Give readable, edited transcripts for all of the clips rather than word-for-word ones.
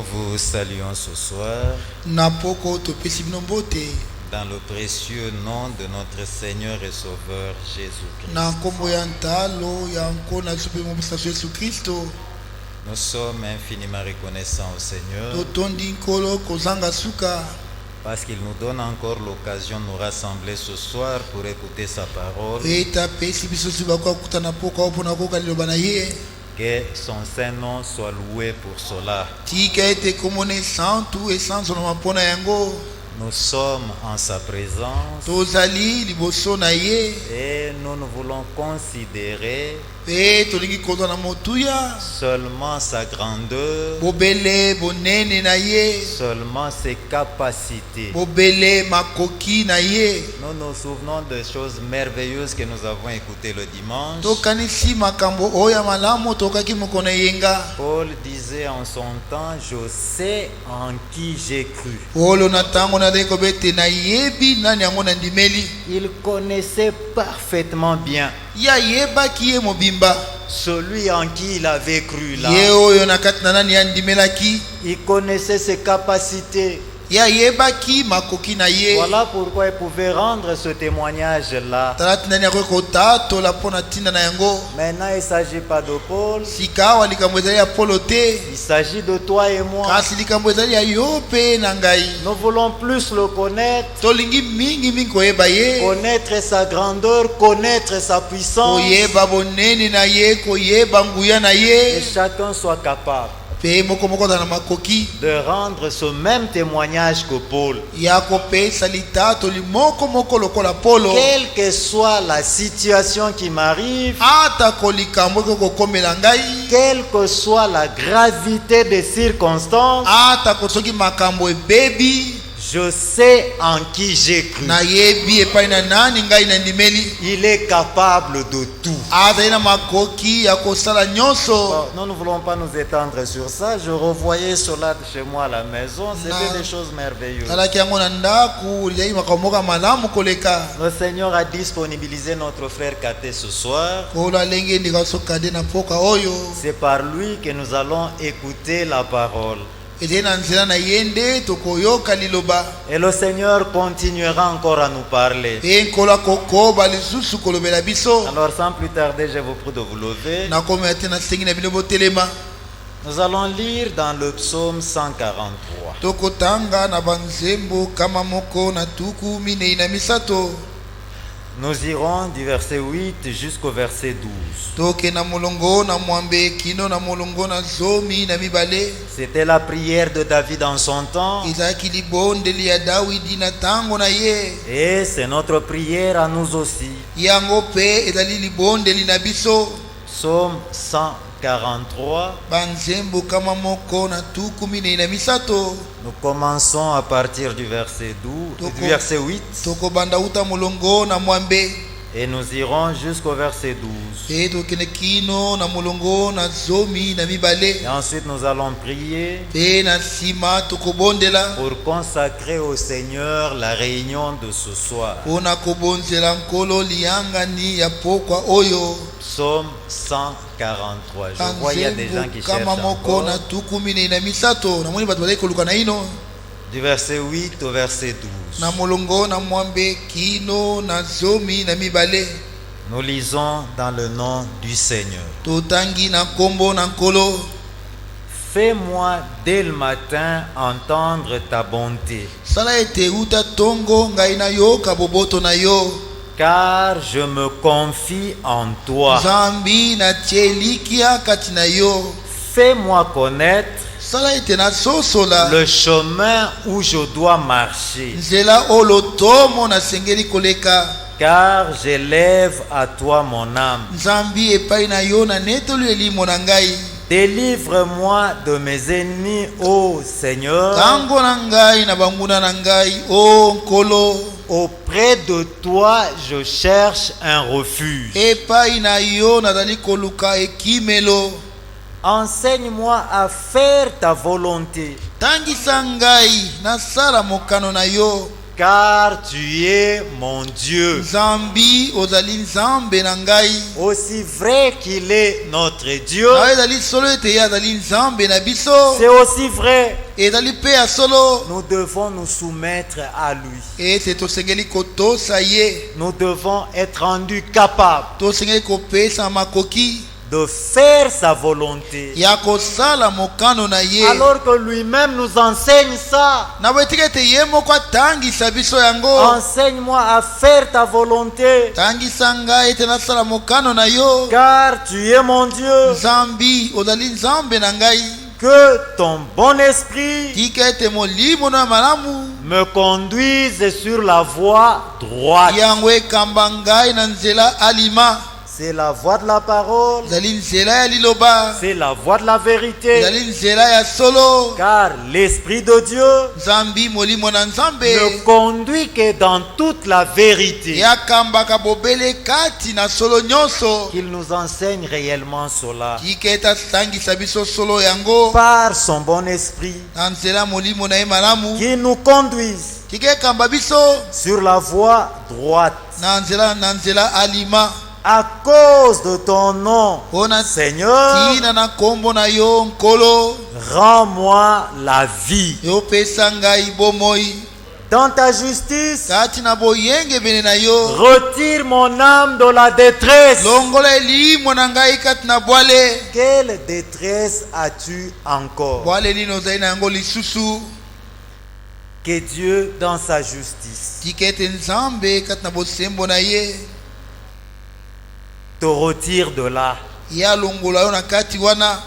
Nous vous saluons ce soir Napoko topesi bino mbote dans le précieux nom de notre Seigneur et Sauveur Jésus-Christ. na nkombo ya ntalo ya nkona biso mpe mobisa biso Yesu Kristo. Nous sommes infiniment reconnaissants au Seigneur Totondi nkolo kozanga suka parce qu'il nous donne encore l'occasion de nous rassembler ce soir pour écouter sa parole. eta pesi biso si bakokutana mpoka mpona koyoka liloba na ye. Que son Saint-Nom soit loué pour cela. Tika ete komona esantu esanzolama mpona yango. Nous sommes en sa présence Tozali liboso na ye et nous ne voulons considérer mpe tolingi kozwa na motuya seulement sa grandeur, bobele bonene na ye, seulement ses capacités. bobele makoki na ye. Nous nous souvenons des choses merveilleuses que nous avons écoutées le dimanche. Tokanisi makambo oyo ya malamu tokaki mokona yenga. Paul disait en son temps, je sais en qui j'ai cru. Polo na ntango nazali kobete nayebi nani yango nandimeli. Il connaissait parfaitement bien Ya yebaki ye mobimba celui en qui il avait cru là. ye oyo na kati na nani yandimelaki. Il connaissait ses capacités. Ya yebaki makoki na ye. Voilà pourquoi il pouvait rendre ce témoignage là. Talati nani akoki kotatola mpona ntinda na yango. Maintenant il ne s'agit pas de Paul, Sika awa likambo ezali ya Polo te, il s'agit de toi et moi. kasi likambo ezali ya yo mpe na ngai. Nous voulons plus le connaître, Tolingi mingi koyeba ye, connaître sa grandeur, connaître sa puissance, koyeba bonene na ye, koyeba nguya na et ye, chacun soit capable mpe moko moko aza na makoki de rendre ce même témoignage que Paul. ya kopesa litatoli moko moko lokola Polo. Quelle que soit la situation qui m'arrive, Atako likambo eke kokomela ngai, quelle que soit la gravité des circonstances, atako soki makambo ebebi, je sais en qui j'ai cru. nayebi epai na nani ngai nandimeli. Il est capable de tout. Azali na makoki ya kosala nyonso. Bon, nous ne voulons pas nous étendre sur ça. Je revoyais cela chez moi à la maison. C'était des choses merveilleuses. Talaki yango na ndaku liai makambo moko ya malamu koleka. Le Seigneur a disponibilisé notre frère Katé ce soir. Kolo alenge ndika sokade na mpoka oyo. C'est par lui que nous allons écouter la parole. Ezali na nzela na ye nde tokoyoka liloba. Et le Seigneur continuera encore à nous parler. Mpe nkolo akokoba lisusu kolobela biso. Alors sans plus tarder, je vous prie de vous lever. Nakomela te nasengi na bino botelema. Nous allons lire dans le psaume 143. Tokotanga na banzembo kama moko na tuku minei na misato. Nous irons du verset 8 jusqu'au verset 12. Toke na molongo na mwambe kino na molongo na zomi na mibale. C'était la prière de David en son temps. Ezalaki libondeli ya Dawidi na ntango na ye. Et c'est notre prière à nous aussi. Yango mpe ezali libondeli na biso. Psaume 143. Banzembo kama moko na tuku minei na misato. Nous commençons à partir du verset 12, du verset 8 Tokobanda uta molongo na mwambe. et nous irons jusqu'au verset 12. Pe tokende kino na molongo na zomi na mibale. Et ensuite nous allons prier Pe na nsima tokobondela pour consacrer au Seigneur la réunion de ce soir. mpona kobonzela nkolo liyangani ya pokwa oyo. Psaume 143. Je vois il y a des gens qui Banzembo cherchent kama moko encore. na tuku minei na misato. Namoni bato bazali koluka na ino. Du verset 8 au verset 12. Na molongo na mwambe kino na zomi na mibale. Nous lisons dans le nom du Seigneur. Totangi na nkombo na nkolo. Fais-moi dès le matin entendre ta bonté, Sala ete uta tongo ngai na yo kaboboto na yo. car je me confie en toi. Zambi na tielikia kati na yo. Fais-moi connaître Sala ete na sosola le chemin où je dois marcher, nzela olo tomo na sengeli koleka. car j'élève à toi mon âme. Nzambi epai na yo na netolu elimo na ngai. Délivre-moi de mes ennemis, ô Seigneur. Tango na ngai na banguna na ngai o nkolo. Auprès de toi, je cherche un refuge. Epai na yo nazali koluka ekimelo. Enseigne-moi à faire ta volonté, Tangisa ngai nasala mokano na yo. car tu es mon Dieu. Nzambi ozali nzambe na ngai. Aussi vrai qu'il est notre Dieu, Na ezali solo ete ye azali nzambe na biso. c'est aussi vrai, Ezali mpe ya solo. nous devons nous soumettre à lui. Ete tosengeli kotosa ye. Nous devons être rendus capables Tosengeli kopesa makoki de faire sa volonté. ya kosala mokano na ye. Alors que lui-même nous enseigne ça. Na boetika ete ye moko atangisa biso yango. Enseigne-moi à faire ta volonté, Tangisa ngai ete nasala mokano na yo. car tu es mon Dieu. Nzambi ozali nzambe na ngai. Que ton bon esprit Tika ete molimo na malamu me conduise sur la voie droite. yango ekamba ngai na nzela alima. C'est la voie de la parole, Ezali nzela ya liloba. c'est la voie de la vérité. Ezali nzela ya solo. Car l'Esprit de Dieu Nzambi molimo na nzambe ne conduit que dans toute la vérité. yakambaka bobele kati na solo nyonso. Qu'il nous enseigne réellement cela. Tika ete atangisa biso solo yango Par son bon esprit, na nzela molimo na ye malamu. qui nous conduise Tika ekamba biso sur la voie droite. na nzela alima. À cause de ton nom, Ona Seigneur, tina na kombo na yo nkolo. rends-moi la vie. Yopesa ngai bomoi Dans ta justice, kati na boyenge bene na yo. retire mon âme de la détresse. Longola elimo na ngai kati na bwale. Quelle détresse as-tu encore? Bwale nini ozali na yango lisusu. Que Dieu, dans sa justice, Tika ete nzambe kati na bosembo na ye te retire de là. ye alongola yo na kati wana.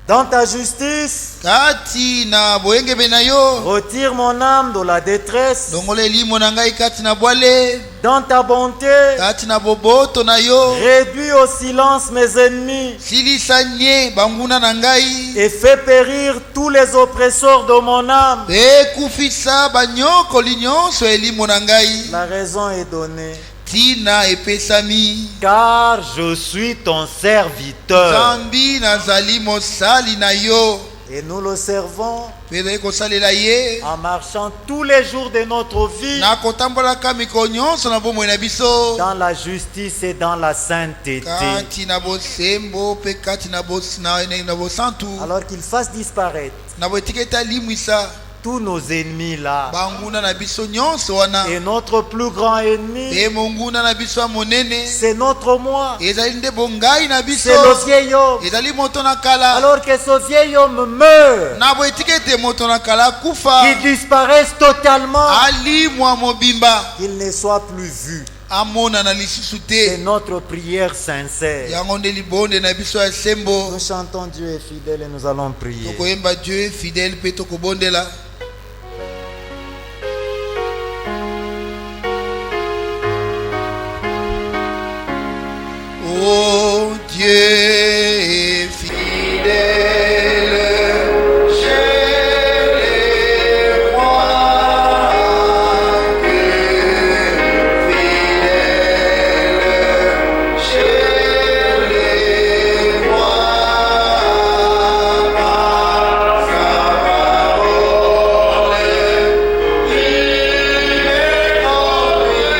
Dans ta justice, Kati na boyenge bene na yo. retire mon âme de la détresse. Longola elimo na ngai kati na bwale. Dans ta bonté, Kati na boboto na yo. réduis au silence mes ennemis Silisa nye banguna na ngai. et fais périr tous les oppresseurs de mon âme. Ekufisa banyokoli nyonso elimo na ngai. La raison est donnée. Tina epesami. Car je suis ton serviteur. Nzambi nazali mosali na yo. Et nous le servons Pezali kosalela ye. en marchant tous les jours de notre vie Na kotambolaka mikolo nyonso na bomoi na biso. dans la justice et dans la sainteté. Kati na bosembo pe kati na bosantu. Alors qu'il fasse disparaître Na boetika ete alimwisa tous nos ennemis là. banguna na biso nyonso wana. Et notre plus grand ennemi, Pe monguna na biso ya monene. c'est notre moi. Ezali nde bongai na biso. C'est le vieil homme. Ezali moto na kala. Alors que ce vieil homme meurt, Na boetika ete moto na kala kufa. qu'il disparaisse totalement, Alimwa mobimba. qu'il ne soit plus vu. Amona na lisusu C'est te. notre prière sincère. Yango nde libonde na biso ya sembo. Nous chantons Dieu est fidèle et nous allons prier. Tokoyemba Dieu fidèle pe tokobondela. Oh Dieu est fidèle, chez les rois. Dieu fidèle, chez les rois. Par sa parole, il est conduit.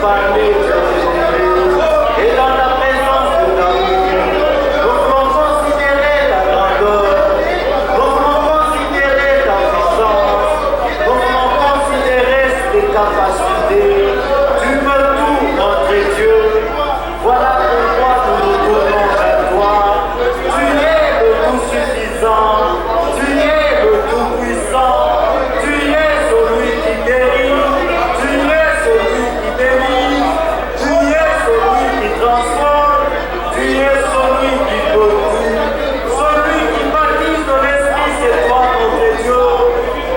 Parler capacités. Tu peux tout, notre Dieu. Voilà pourquoi nous nous tournons vers toi. Tu es le tout suffisant. Tu es le tout puissant. Tu es celui qui guérit. Tu es celui qui délivre. Tu es celui qui transforme. Tu es celui qui peut tout. Celui qui baptise de l'Esprit, c'est toi, notre Dieu.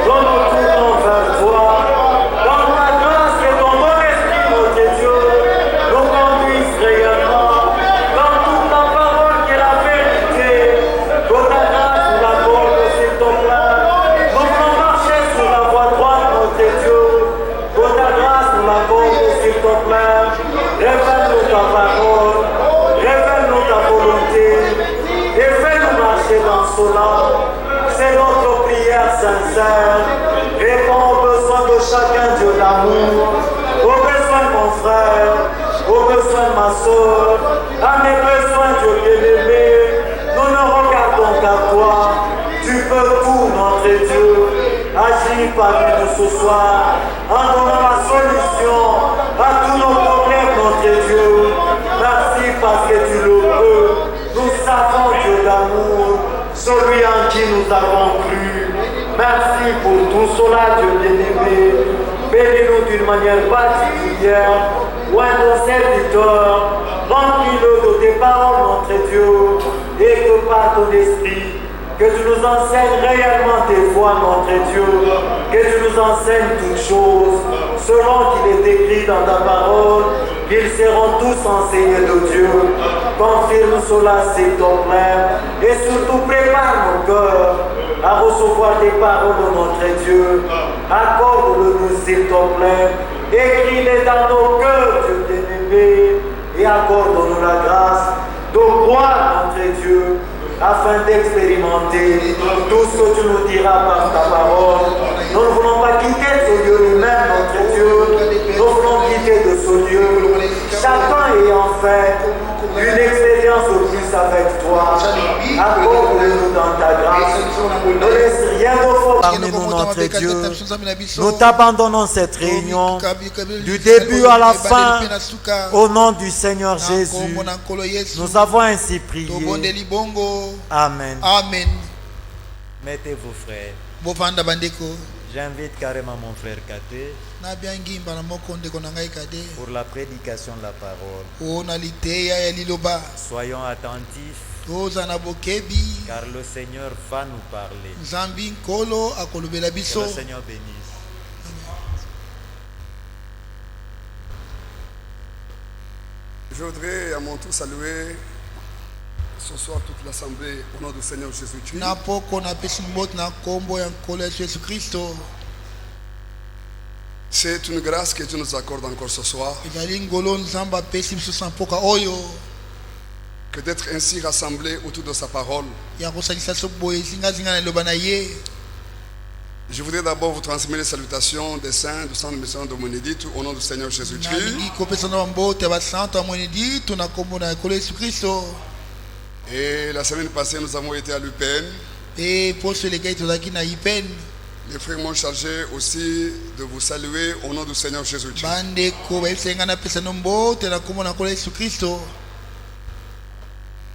Nous nous tournons vers toi. Dans ta grâce et ton bon esprit, notre Dieu, nous conduisent réellement. Dans toute ta parole qui est la vérité. Dans ta grâce, nous l'accorde, s'il te plaît. Nous voulons marcher sur la voie droite, notre Dieu. Dans ta grâce, nous l'accorde, s'il te plaît. Révèle-nous ta parole. Révèle-nous ta volonté. Et fais-nous marcher dans cela. C'est notre prière sincère. Réponds aux besoins de chacun, Dieu d'amour. Aux besoins de mon frère. Aux besoins de ma soeur. À mes besoins, Dieu bien-aimé. Nous ne regardons qu'à toi. Tu peux tout, notre Dieu. Agis parmi nous ce soir. En donnant la solution à tous nos problèmes, notre Dieu. Merci parce que tu le peux. Nous savons, Dieu d'amour, celui en qui nous avons cru. Merci pour tout cela, Dieu bien-aimé. Bénis-nous d'une manière particulière. Loin de serviteurs, remplis-le de tes paroles, notre Dieu, et que par ton esprit, que tu nous enseignes réellement tes voies, notre Dieu, que tu nous enseignes toutes choses, selon qu'il est écrit dans ta parole, qu'ils seront tous enseignés de Dieu. Confirme cela, s'il te plaît, et surtout prépare nos cœurs à recevoir tes paroles, notre Dieu. Accorde-le-nous, s'il te plaît, écris-les dans nos cœurs, Dieu bien-aimé, et accorde-nous la grâce de croire, notre Dieu, afin d'expérimenter tout ce que tu nous diras par ta parole. Nous ne voulons pas quitter ce lieu lui-même, notre Dieu. Nous voulons quitter de ce lieu, chacun ayant fait une expérience au plus avec toi. Accorde-nous dans ta grâce. Ne laisse rien de faux parmi nous, notre Dieu. Nous t'abandonnons cette réunion du début à la fin au nom du Seigneur Jésus. Nous avons ainsi prié. Amen. Amen. Mettez-vous, frères. J'invite carrément mon frère Kate pour la prédication de la parole. Soyons attentifs car le Seigneur va nous parler. Que le Seigneur bénisse. Je voudrais à mon tour saluer ce soir toute l'assemblée au nom du Seigneur Jésus-Christ. C'est une grâce que Dieu nous accorde encore ce soir. Que d'être ainsi rassemblés autour de sa parole. Je voudrais d'abord vous transmettre les salutations des saints du centre de mission de Monédite au nom du Seigneur Jésus-Christ. Et la semaine passée, nous avons été à l'UPN. Les frères m'ont chargé aussi de vous saluer au nom du Seigneur Jésus-Christ.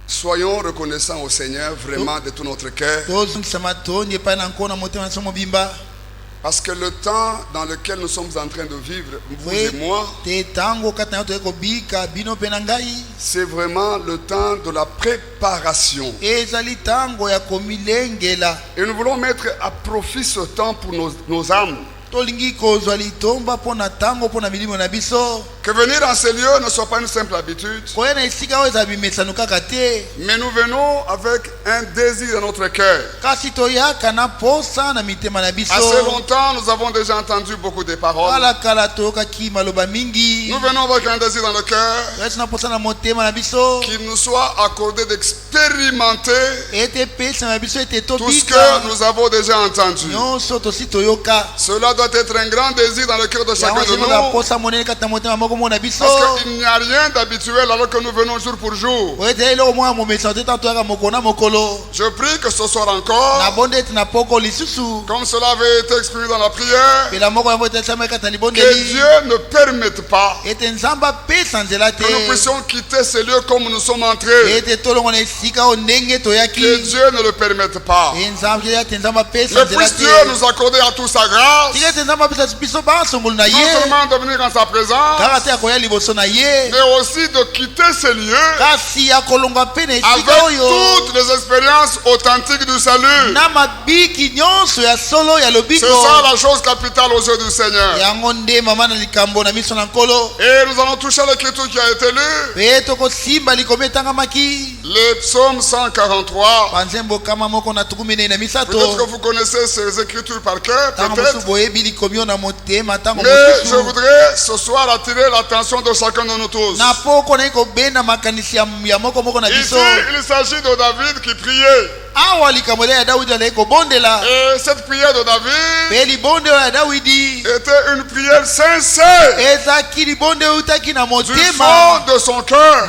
Soyons reconnaissants au Seigneur vraiment de tout notre cœur. Parce que le temps dans lequel nous sommes en train de vivre, vous et moi, c'est vraiment le temps de la préparation. Et nous voulons mettre à profit ce temps pour nos âmes. Que venir dans ces lieux ne soit pas une simple habitude, mais nous venons avec un désir dans notre cœur. Assez longtemps, nous avons déjà entendu beaucoup de paroles. Nous venons avec un désir dans le cœur qu'il nous soit accordé d'expérimenter tout ce que nous avons déjà entendu. Cela doit être un grand désir dans le cœur de chacun de nous, Parce qu'il n'y a rien d'habituel alors que nous venons jour pour jour. Je prie que ce soir encore, comme cela avait été exprimé dans la prière, que Dieu ne permette pas que nous puissions quitter ce lieu comme nous sommes entrés. Que Dieu ne le permette pas. Mais puisse Dieu nous accorder à tous sa grâce, non seulement de venir en sa présence, mais aussi de quitter ce lieu avec toutes les expériences authentiques du salut. C'est ça la chose capitale aux yeux du Seigneur. Et nous allons toucher l'écriture qui a été lue. Le psaume 143. Peut-être que vous connaissez ces écritures par cœur, peut-être. Mais je voudrais ce soir attirer l'attention de chacun de nous tous. Ici, il s'agit de David qui priait. Et cette prière de David était une prière sincère du fond de son cœur.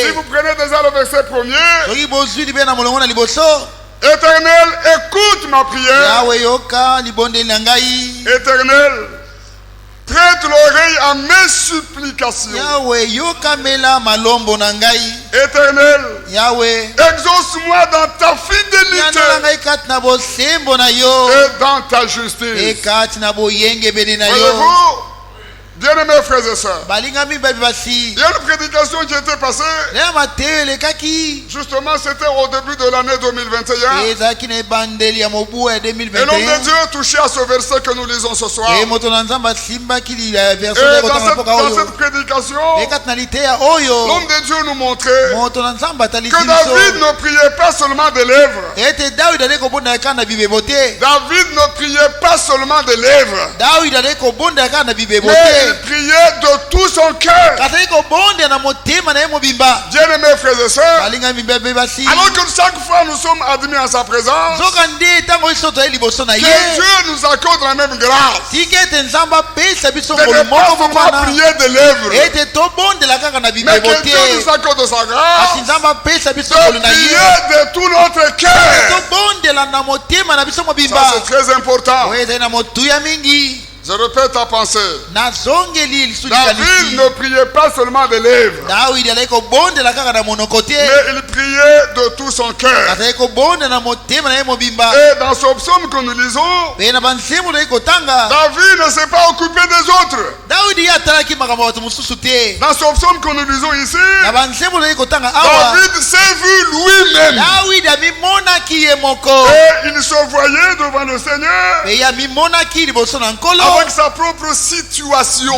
Si vous prenez déjà le verset premier, Éternel, écoute ma prière. Éternel, prête l'oreille à mes supplications. Éternel, exauce-moi dans ta fidélité et dans ta justice. Voyez-vous, bien-aimés frères et sœurs, il y a une prédication qui était passée. Justement, c'était au début de l'année 2021. Et l'homme de Dieu touchait à ce verset que nous lisons ce soir. Et dans cette prédication, l'homme de Dieu nous montrait que David ne priait pas seulement des lèvres. David ne priait pas seulement des lèvres. Mais il priait de tout son cœur. Bien-aimés frères et sœurs, alors que chaque fois nous sommes admis à sa présence, que Dieu nous accorde la même grâce de ne pas seulement prier des lèvres, mais que Dieu nous accorde sa grâce de prier de tout notre cœur. Ça c'est très important. Je répète ta pensée. David ne priait pas seulement des lèvres, mais il priait de tout son cœur. Et dans ce psaume que nous lisons, David ne s'est pas occupé des autres. Dans ce psaume que nous lisons ici, David s'est vu lui-même. Et il se voyait devant le Seigneur avec sa propre situation.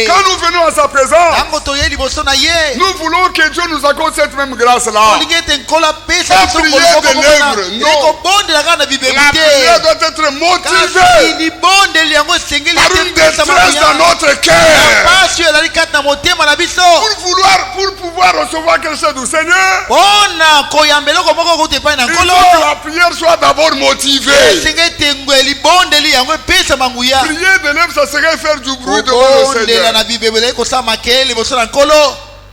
Quand nous venons à sa présence, nous voulons que Dieu nous accorde cette même grâce-là. Pas prier des lèvres, non. La prière doit être motivée par une détresse dans notre cœur. Pour pouvoir recevoir quelque chose du Seigneur, il faut que la prière soit d'abord motivée. Prier de lèvres, ça serait faire du bruit devant le Seigneur.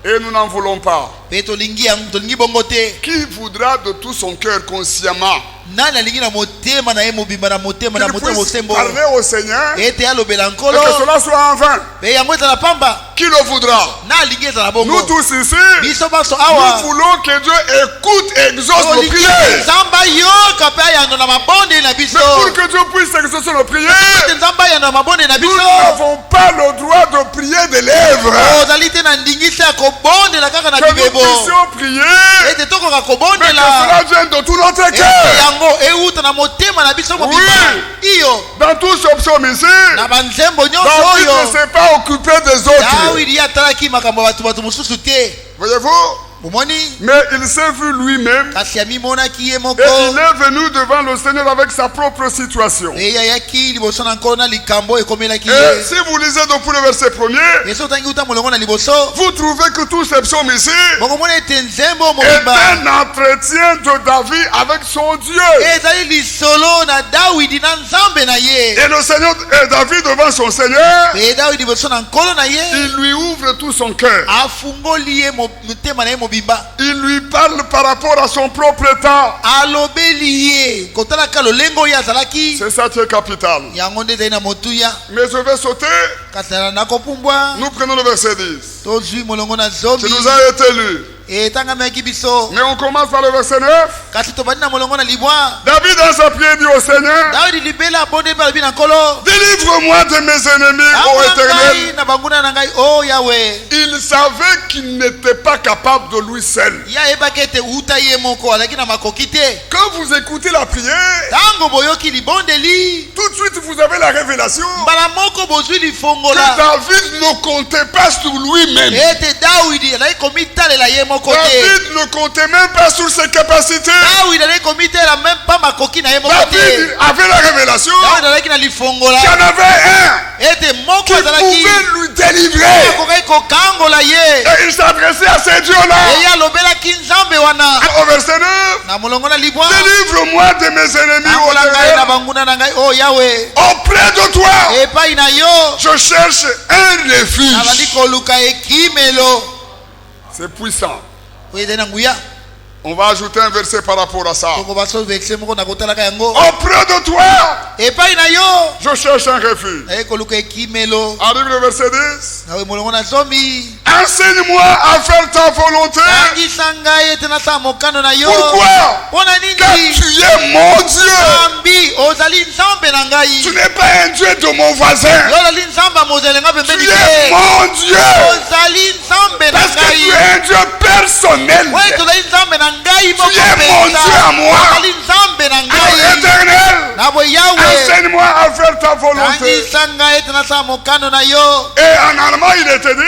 Et nous n'en voulons pas. Qui voudra de tout son cœur consciemment qu'il puisse parler au Seigneur et que cela soit en vain? Qui le voudra? Nous tous ici, nous voulons que Dieu écoute et exauce nos prières. Mais pour que Dieu puisse exaucer nos prières, nous n'avons pas le droit de prier des lèvres. Que nous puissions prier, mais que cela vienne de tout notre cœur. Oui, dans tout ce psaume ici, David ne s'est pas occupé des autres. Voyez-vous, Mais il s'est vu lui-même et il est venu devant le Seigneur avec sa propre situation. Et si vous lisez depuis le verset 1er, vous trouvez que tout ce psaume ici est un entretien de David avec son Dieu. Et le Seigneur, et David devant son Seigneur, il lui ouvre tout son cœur. Il lui parle par rapport à son propre état. C'est ça qui est capital. Mais je vais sauter. Nous prenons le verset 10. Qui nous a été lu. Mais on commence par le verset 9. David dans sa prière dit au Seigneur, délivre-moi de mes ennemis, ô Éternel. Il savait qu'il n'était pas capable de lui seul. Quand vous écoutez la prière, tout de suite vous avez la révélation que David ne comptait pas sur lui-même. David ne comptait même pas sur ses capacités. David avait la révélation qu'il y en avait un qui pouvait lui délivrer. Et il s'adressait à ces dieux-là. Au verset 9, délivre-moi de mes ennemis, ô Yahweh. Auprès de toi, je cherche un refuge. C'est puissant. On va ajouter un verset par rapport à ça. Auprès de toi, je cherche un refuge. Arrive le verset 10. Enseigne-moi à faire ta volonté. Pourquoi? Car tu es mon Dieu. Tu n'es pas un Dieu de mon voisin. Tu es mon Dieu. Parce que tu es un Dieu personnel. Tu es mon Dieu à moi. Alors Éternel, enseigne-moi à faire ta volonté. Et en allemand il était dit,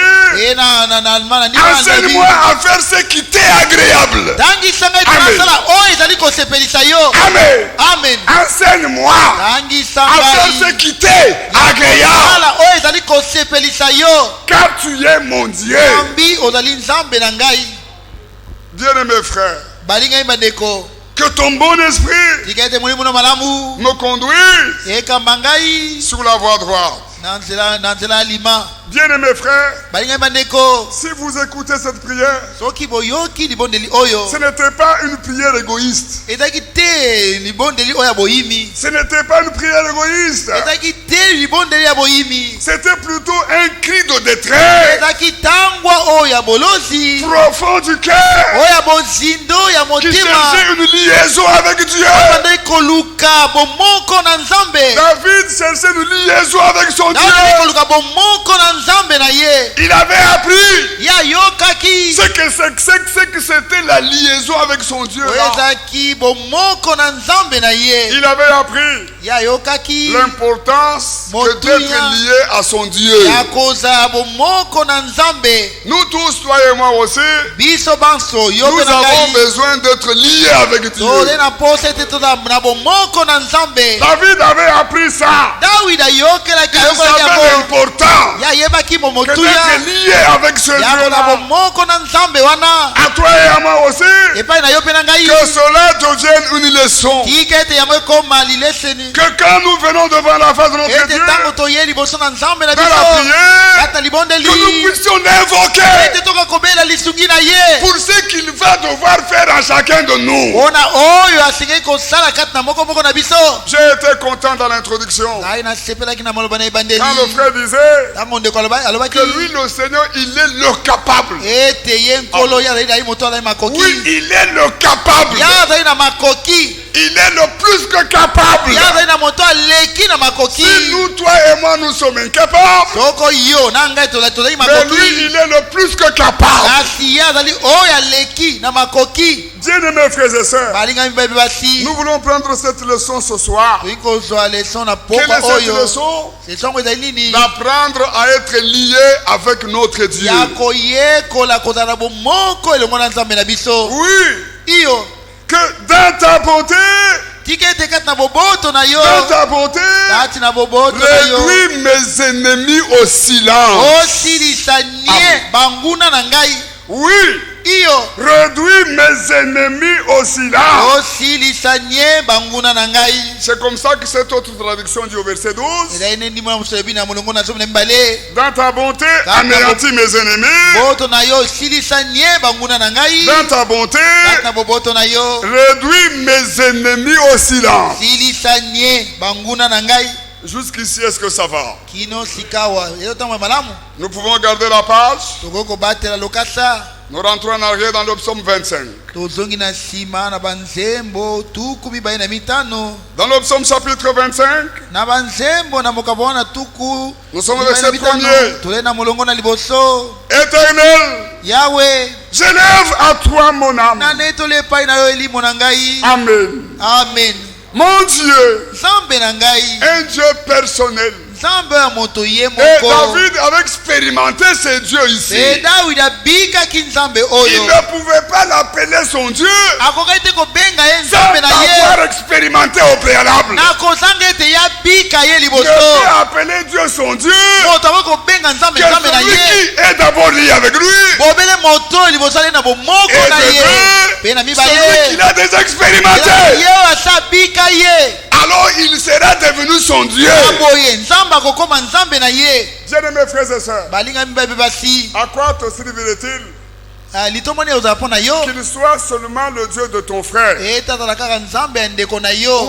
enseigne-moi à faire ce qui t'est agréable. Amen. Amen. Enseigne-moi à faire ce qui t'est agréable. Car tu es mon Dieu. Bien-aimés frères, que ton bon esprit me conduise sur la voie droite. Bien-aimés frères, si vous écoutez cette prière, ce n'était pas une prière égoïste. Ce n'était pas une prière égoïste. C'était plutôt un cri de détresse profond du cœur qui cherchait une liaison avec Dieu. David cherchait une liaison avec son Dieu. Il avait appris ce que c'était la liaison avec son Dieu. Il avait appris l'importance d'être lié à son Dieu. Nous tous, toi et moi aussi, nous avons besoin d'être liés avec Dieu. David avait appris ça. Il savait l'important que d'être lié avec ce Dieu-là. À toi et à moi aussi, que cela devienne une leçon. Que quand nous venons devant la face de notre Dieu, dans la prière, que nous puissions l'invoquer pour ce qu'il va devoir faire à chacun de nous. J'ai été content dans l'introduction. Quand le frère disait que lui, le Seigneur, il est le capable. Oui, il est le capable il est le plus que capable. Si nous, toi et moi, nous sommes incapables, mais lui, il est le plus que capable. Bien-aimés frères et sœurs, nous voulons prendre cette leçon ce soir. Quelle est cette leçon? D'apprendre à être lié avec notre Dieu. Oui. Que dans ta bonté, réduis mes ennemis au silence. Oui. Réduis mes ennemis au silence. C'est comme ça que cette autre traduction dit au verset 12. Dans ta bonté, anéantis mes ennemis. Dans ta bonté, réduis mes ennemis au silence. Jusqu'ici, est-ce que ça va? Nous pouvons garder la page. Nous rentrons en arrière dans le psaume 25. Dans le psaume chapitre 25, nous sommes au verset 1er. Éternel, j'élève à toi mon âme. Amen. Amen. Mon Dieu, un Dieu personnel. Et David avait expérimenté ce Dieu ici. Il ne pouvait pas l'appeler son Dieu sans avoir expérimenté au préalable. Il peut appeler Dieu son Dieu que celui qui est d'abord lié avec lui et celui qui l'a déjà expérimenté. Alors il sera devenu son Dieu. Bien-aimés frères et sœurs, à quoi te servirait-il qu'il soit seulement le Dieu de ton frère ou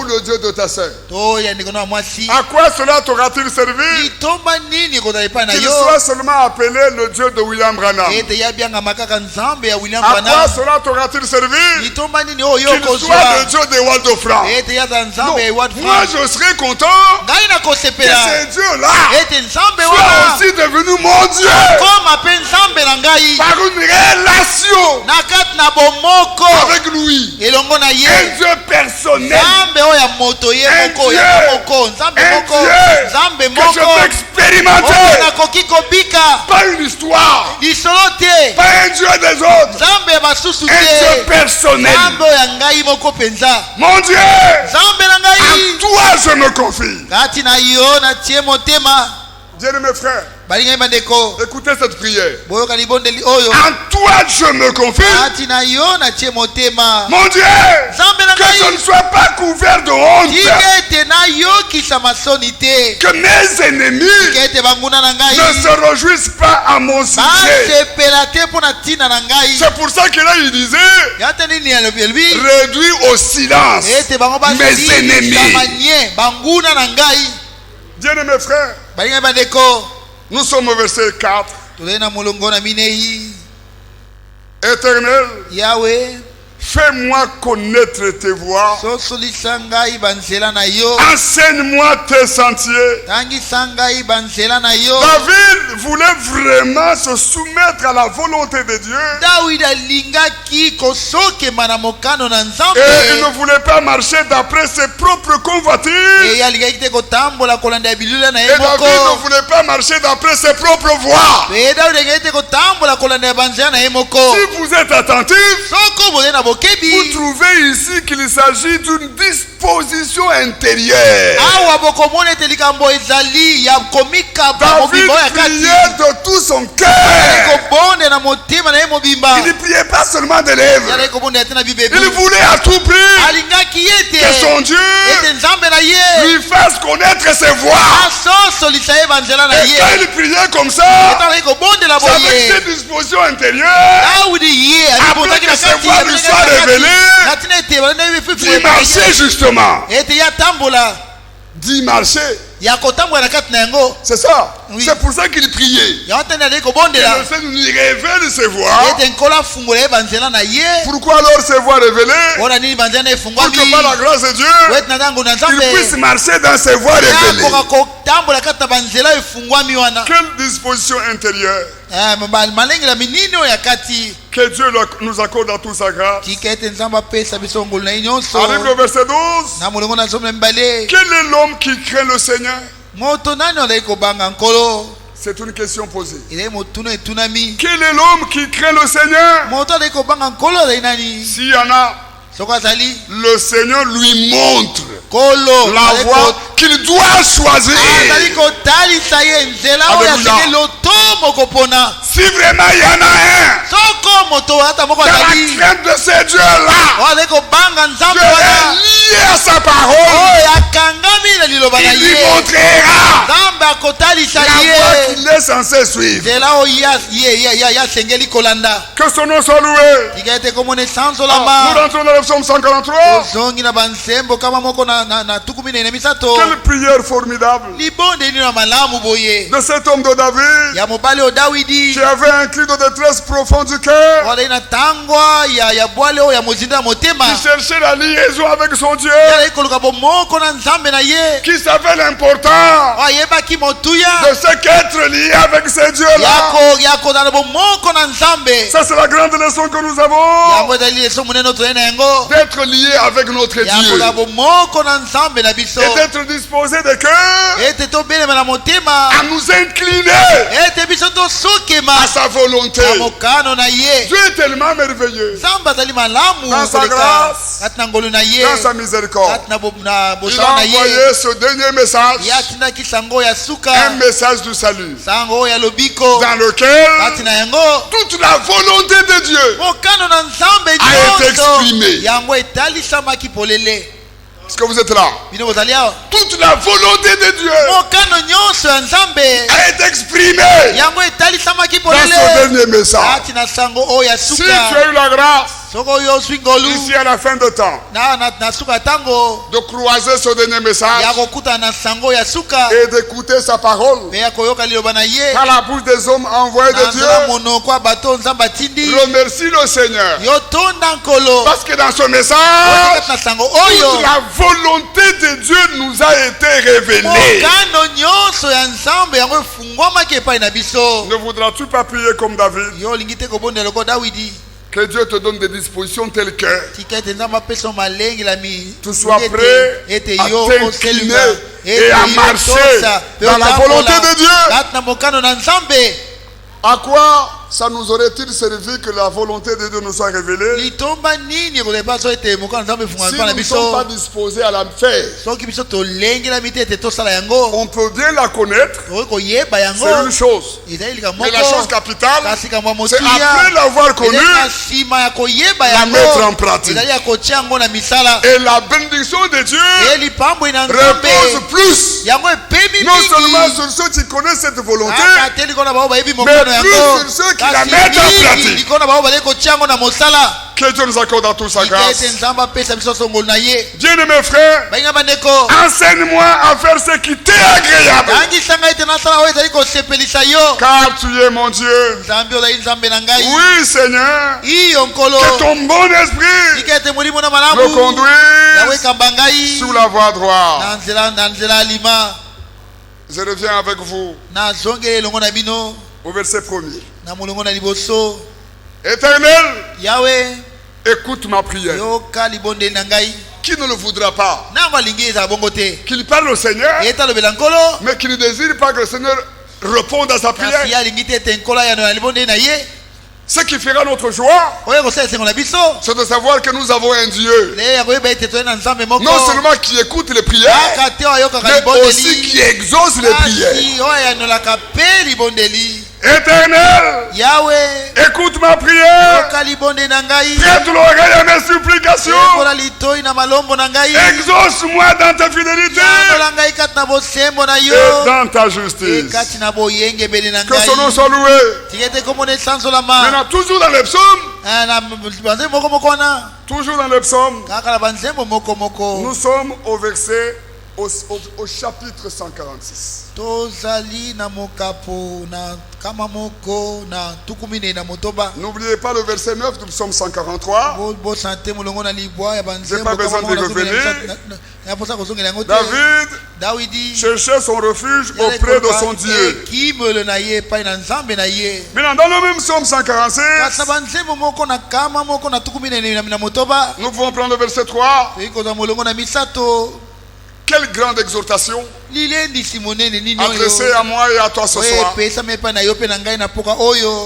le Dieu de ta sœur? À quoi cela t'aura-t-il servi qu'il soit seulement appelé le Dieu de William Branham? À quoi cela t'aura-t-il servi qu'il soit le Dieu de Waldo Frank? Moi je serais content que ce Dieu-là soit aussi devenu mon Dieu par une relation avec lui. Un Dieu personnel. Un Dieu que je peux expérimenter. Pas une histoire. Pas un Dieu des autres. Un Dieu personnel. Mon Dieu, à toi je me confie. Bien-aimés frères, écoutez cette prière. En toi je me confie. Mon Dieu, que je ne sois pas couvert de honte. Que mes ennemis ne se réjouissent pas à mon sujet. C'est pour ça que là il disait réduis au silence mes ennemis. Bien-aimés frères, nous sommes au verset 4. Éternel, fais-moi connaître tes voies. Enseigne-moi tes sentiers. David voulait vraiment se soumettre à la volonté de Dieu. Et il ne voulait pas marcher d'après ses propres convoitises. Et David ne voulait pas marcher d'après ses propres voies. Si vous êtes attentifs, vous trouvez ici qu'il s'agit d'une disposition intérieure. David priait de tout son cœur. Il ne priait pas seulement de lèvres. Il voulait à tout prix que son Dieu lui fasse connaître ses voies. Et quand il priait comme ça, avec cette disposition intérieure, après que ses voies lui soient révélées, d'y marcher justement. D'y marcher. C'est ça. Oui. C'est pour ça qu'il priait. Que le Seigneur nous révèle ses voies. Pourquoi alors ses voies révélées? Pour que par la grâce de Dieu, il puisse marcher dans ses voies révélées. Quelle disposition intérieure. Que Dieu nous accorde à tous sa grâce. Arrive le verset 12. Quel est l'homme qui craint le Seigneur? C'est une question posée. Quel est l'homme qui craint le Seigneur? S'il y en a, le Seigneur lui montre la voie qu'il doit choisir. Si vraiment il y en a un dans la crainte de ces dieux-là, Dieu est lié à sa parole, il lui montrera la voie qu'il est censé suivre. Que son nom soit loué. Nous rentrons dans le psaume 143. Quelle prière formidable de cet homme de David qui avait un cri de détresse profond du cœur, qui cherchait la liaison avec son Dieu, qui savait l'importance de ce qu'être lié avec ces dieux-là. Ça, c'est la grande leçon que nous avons, d'être lié avec notre Dieu et d'être disposé de cœur à nous incliner à sa volonté. Dieu est tellement merveilleux dans sa grâce, dans sa miséricorde. Il a envoyé ce dernier message, un message du salut, dans lequel toute la volonté de Dieu a été exprimée. Est-ce que vous êtes là? Toute la volonté de Dieu a été exprimée dans ce dernier message. Si tu as eu la grâce ici à la fin de temps de croiser ce dernier message et d'écouter sa parole par la bouche des hommes envoyés de Dieu, remercie le Seigneur, parce que dans ce message toute la volonté de Dieu nous a été révélée. Ne voudras-tu pas prier comme David? Que Dieu te donne des dispositions telles que tu sois prêt à t'incliner et à marcher dans la volonté de Dieu. À quoi ça nous aurait-il servi que la volonté de Dieu nous soit révélée si nous ne sommes pas disposés à la faire? On peut bien la connaître, c'est une chose, mais la chose capitale, c'est après l'avoir connue, la mettre en pratique. Et la bénédiction de Dieu repose plus non seulement sur ceux qui connaissent cette volonté, mais plus sur ceux qui la mettent en pratique. Que Dieu nous accorde à tous sa grâce. Bien-aimés frères, enseigne-moi à faire ce qui t'est agréable, car tu es mon Dieu. Oui, Seigneur, que ton bon esprit me conduise sur la voie droite. Je reviens avec vous au verset 1er. Éternel, Yahweh, écoute ma prière. Qui ne le voudra pas qu'il parle au Seigneur, mais qui ne désire pas que le Seigneur réponde à sa prière? Ce qui fera notre joie, c'est de savoir que nous avons un Dieu non seulement qui écoute les prières, mais aussi qui exauce les prières. Éternel, Yahweh, écoute ma prière, prête l'oreille à mes supplications, exauce-moi dans ta fidélité et dans ta justice. Que son nom soit loué. Maintenant, toujours dans les psaumes, nous sommes au verset au chapitre 146. N'oubliez pas le verset 9 du psaume 143. Je n'ai pas besoin de revenir. David cherchait son refuge auprès de son Dieu. Maintenant, dans le même psaume 146, nous pouvons prendre le verset 3. Quelle grande exhortation adressée à moi et à toi ce soir.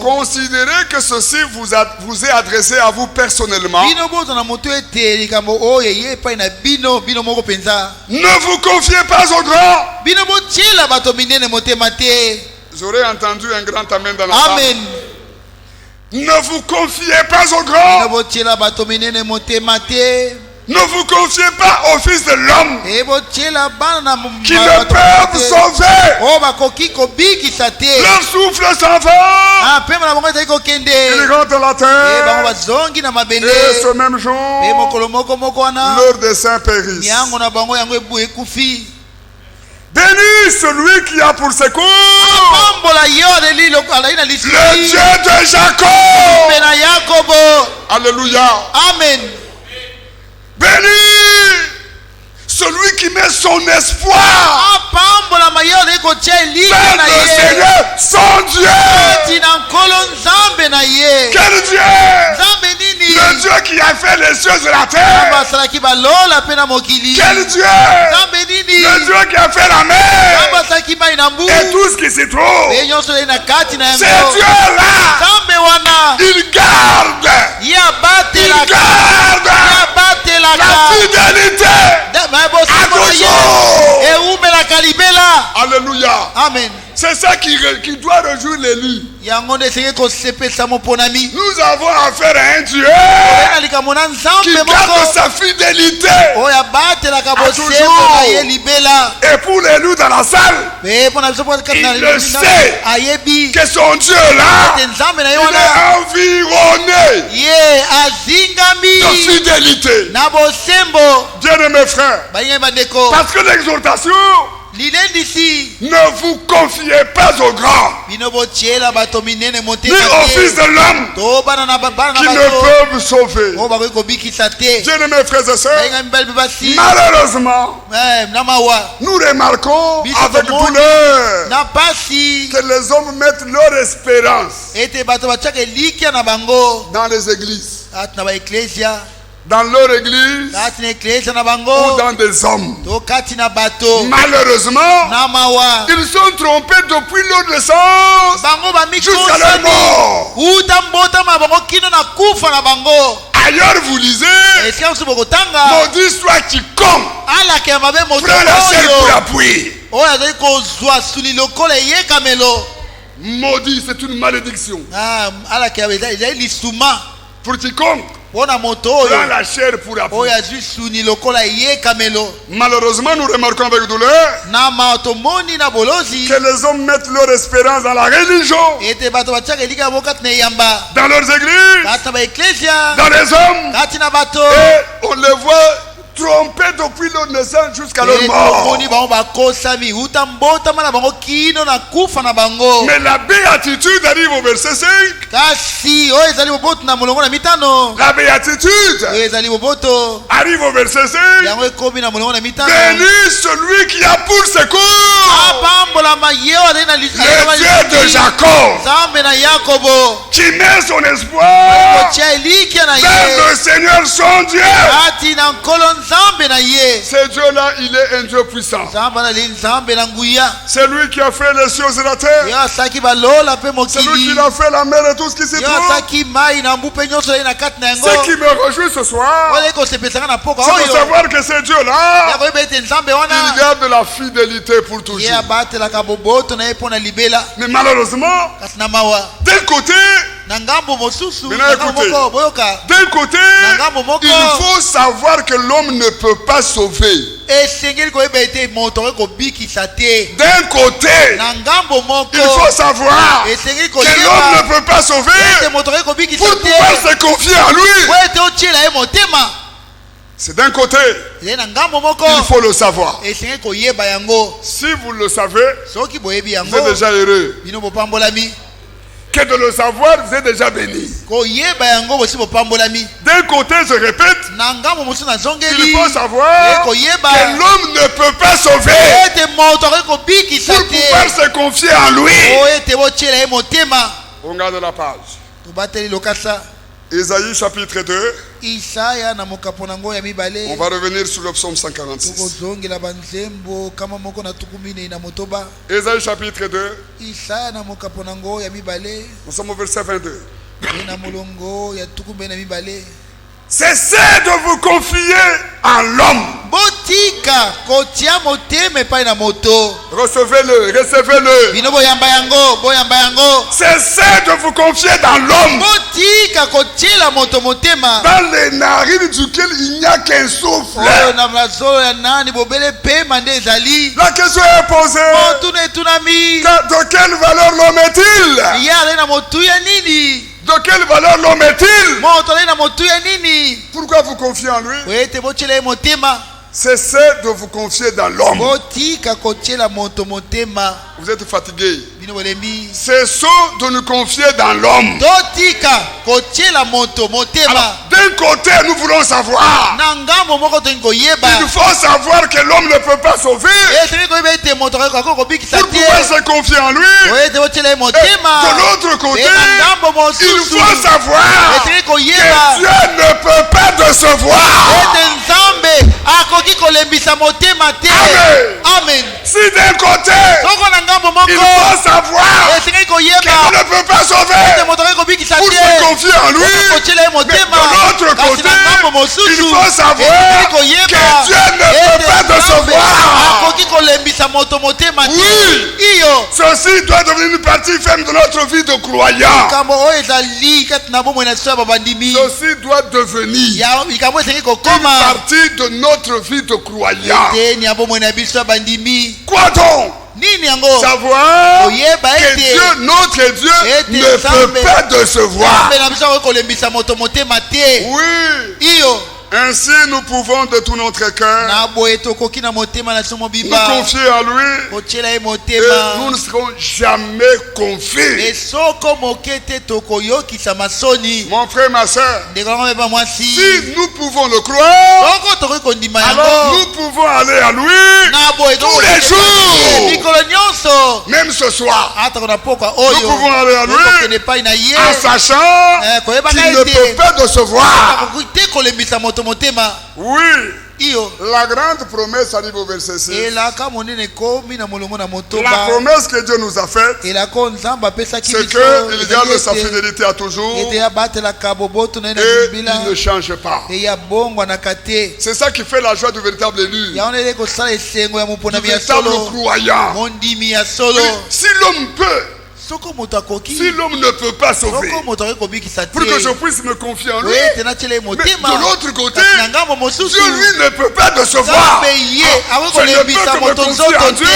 Considérez que ceci vous est adressé à vous personnellement. Ne vous confiez pas aux grands. J'aurais entendu un grand amen dans la salle. Ne vous confiez pas aux grands. Ne vous confiez pas au Fils de l'homme qui ne peuvent sauver. Leur souffle s'en va. Ils rentrent la terre. Et ce même jour, leur dessein périsse. Béni celui qui a pour secours le Dieu de Jacob. Alléluia. Amen. Béni celui qui met son espoir dans le Seigneur, son Dieu. Quel Dieu? Le Dieu qui a fait les cieux et la terre. Quel Dieu? Le Dieu qui a fait la mer et tout ce qui s'y trouve. Ces dieux-là, il garde la fidélité à toujours. Alléluia. Amen. C'est ça qui doit réjouir l'élu. Nous avons affaire à un Dieu qui garde sa fidélité à toujours. Et pour l'élu dans la salle, il le sait que son Dieu là, il est environné de fidélité. Bien mes frères, parce que l'exhortation, ne vous confiez pas aux grands, ni aux fils de l'homme qui ne peuvent sauver. Bien mes frères et sœurs, malheureusement, nous remarquons avec douleur que les hommes mettent leur espérance dans les églises, dans leur église ou dans des hommes. Malheureusement, ils sont trompés depuis leur naissance jusqu'à leur mort. Ailleurs vous lisez, maudit soit quiconque prend la chair pour appui. Maudit, c'est une malédiction. Pour quiconque prend la chair pour appui. Malheureusement, nous remarquons avec douleur que les hommes mettent leur espérance dans la religion, dans leurs églises, dans les hommes, et on les voit trompés depuis leur naissance jusqu'à leur mort. Mais la béatitude arrive au verset 5. La béatitude arrive au verset 5. Béni celui qui a pour secours le Dieu de Jacob, qui met son espoir vers le Seigneur son Dieu. Ce Dieu-là, il est un Dieu puissant. C'est lui qui a fait les cieux et la terre. C'est lui qui a fait la mer et tout ce qui s'y trouve. Ce qui me réjouit ce soir, c'est de savoir que ce Dieu-là, il garde de la fidélité pour toujours. Mais malheureusement, d'un côté, d'un côté, il faut savoir que l'homme ne peut pas sauver. D'un côté, il faut savoir que l'homme ne peut pas sauver pour pouvoir se confier à lui. C'est d'un côté, il faut le savoir. Si vous le savez, vous êtes déjà heureux. Que de le savoir, vous êtes déjà béni. D'un côté, je répète, il faut savoir que l'homme ne peut pas sauver pour pouvoir se confier en lui. On regarde la page. Ésaïe chapitre 2. On va revenir sur le psaume 146. Ésaïe chapitre 2. Nous sommes au verset 22. Cessez de vous confier en l'homme. Recevez-le, recevez-le. Cessez de vous confier dans l'homme, dans les narines duquel il n'y a qu'un souffle. La question est posée. De quelle valeur l'homme est-il? De quelle valeur l'homme est-il? Pourquoi vous confiez en lui? Cessez de vous confier dans l'homme. Vous êtes fatigué. Cessons de nous confier dans l'homme. D'un côté, nous voulons savoir. Il faut savoir que l'homme ne peut pas sauver. Pour pouvoir se confier en lui. Et de l'autre côté, il faut savoir que Dieu ne peut pas décevoir. Amen. Si d'un côté, il faut savoir qu'il ne peut pas sauver pour se confier en lui, mais de l'autre côté, il faut savoir que Dieu ne peut pas décevoir. Oui, ceci doit devenir une partie ferme de notre vie de croyant. Ceci doit devenir une partie de notre vie de croyant. Quoi donc? Savoir que Dieu, notre Dieu, ne peut pas décevoir. Oui. Ainsi nous pouvons de tout notre cœur nous confier à lui et nous ne serons jamais confus. Mon frère, ma soeur, si nous pouvons le croire, alors nous pouvons aller à lui tous les jours. Même ce soir, nous pouvons aller à lui en sachant qu'il ne peut pas décevoir. Oui. La grande promesse arrive au verset 6. La promesse que Dieu nous a faite, c'est qu'il garde sa fidélité à toujours et il ne change pas. C'est ça qui fait la joie du véritable élu, du véritable croyant. Si l'homme peut, si l'homme ne peut pas sauver, pour que je puisse me confier en lui, mais de l'autre côté, Dieu lui ne peut pas décevoir. Je ne peux que me confier en Dieu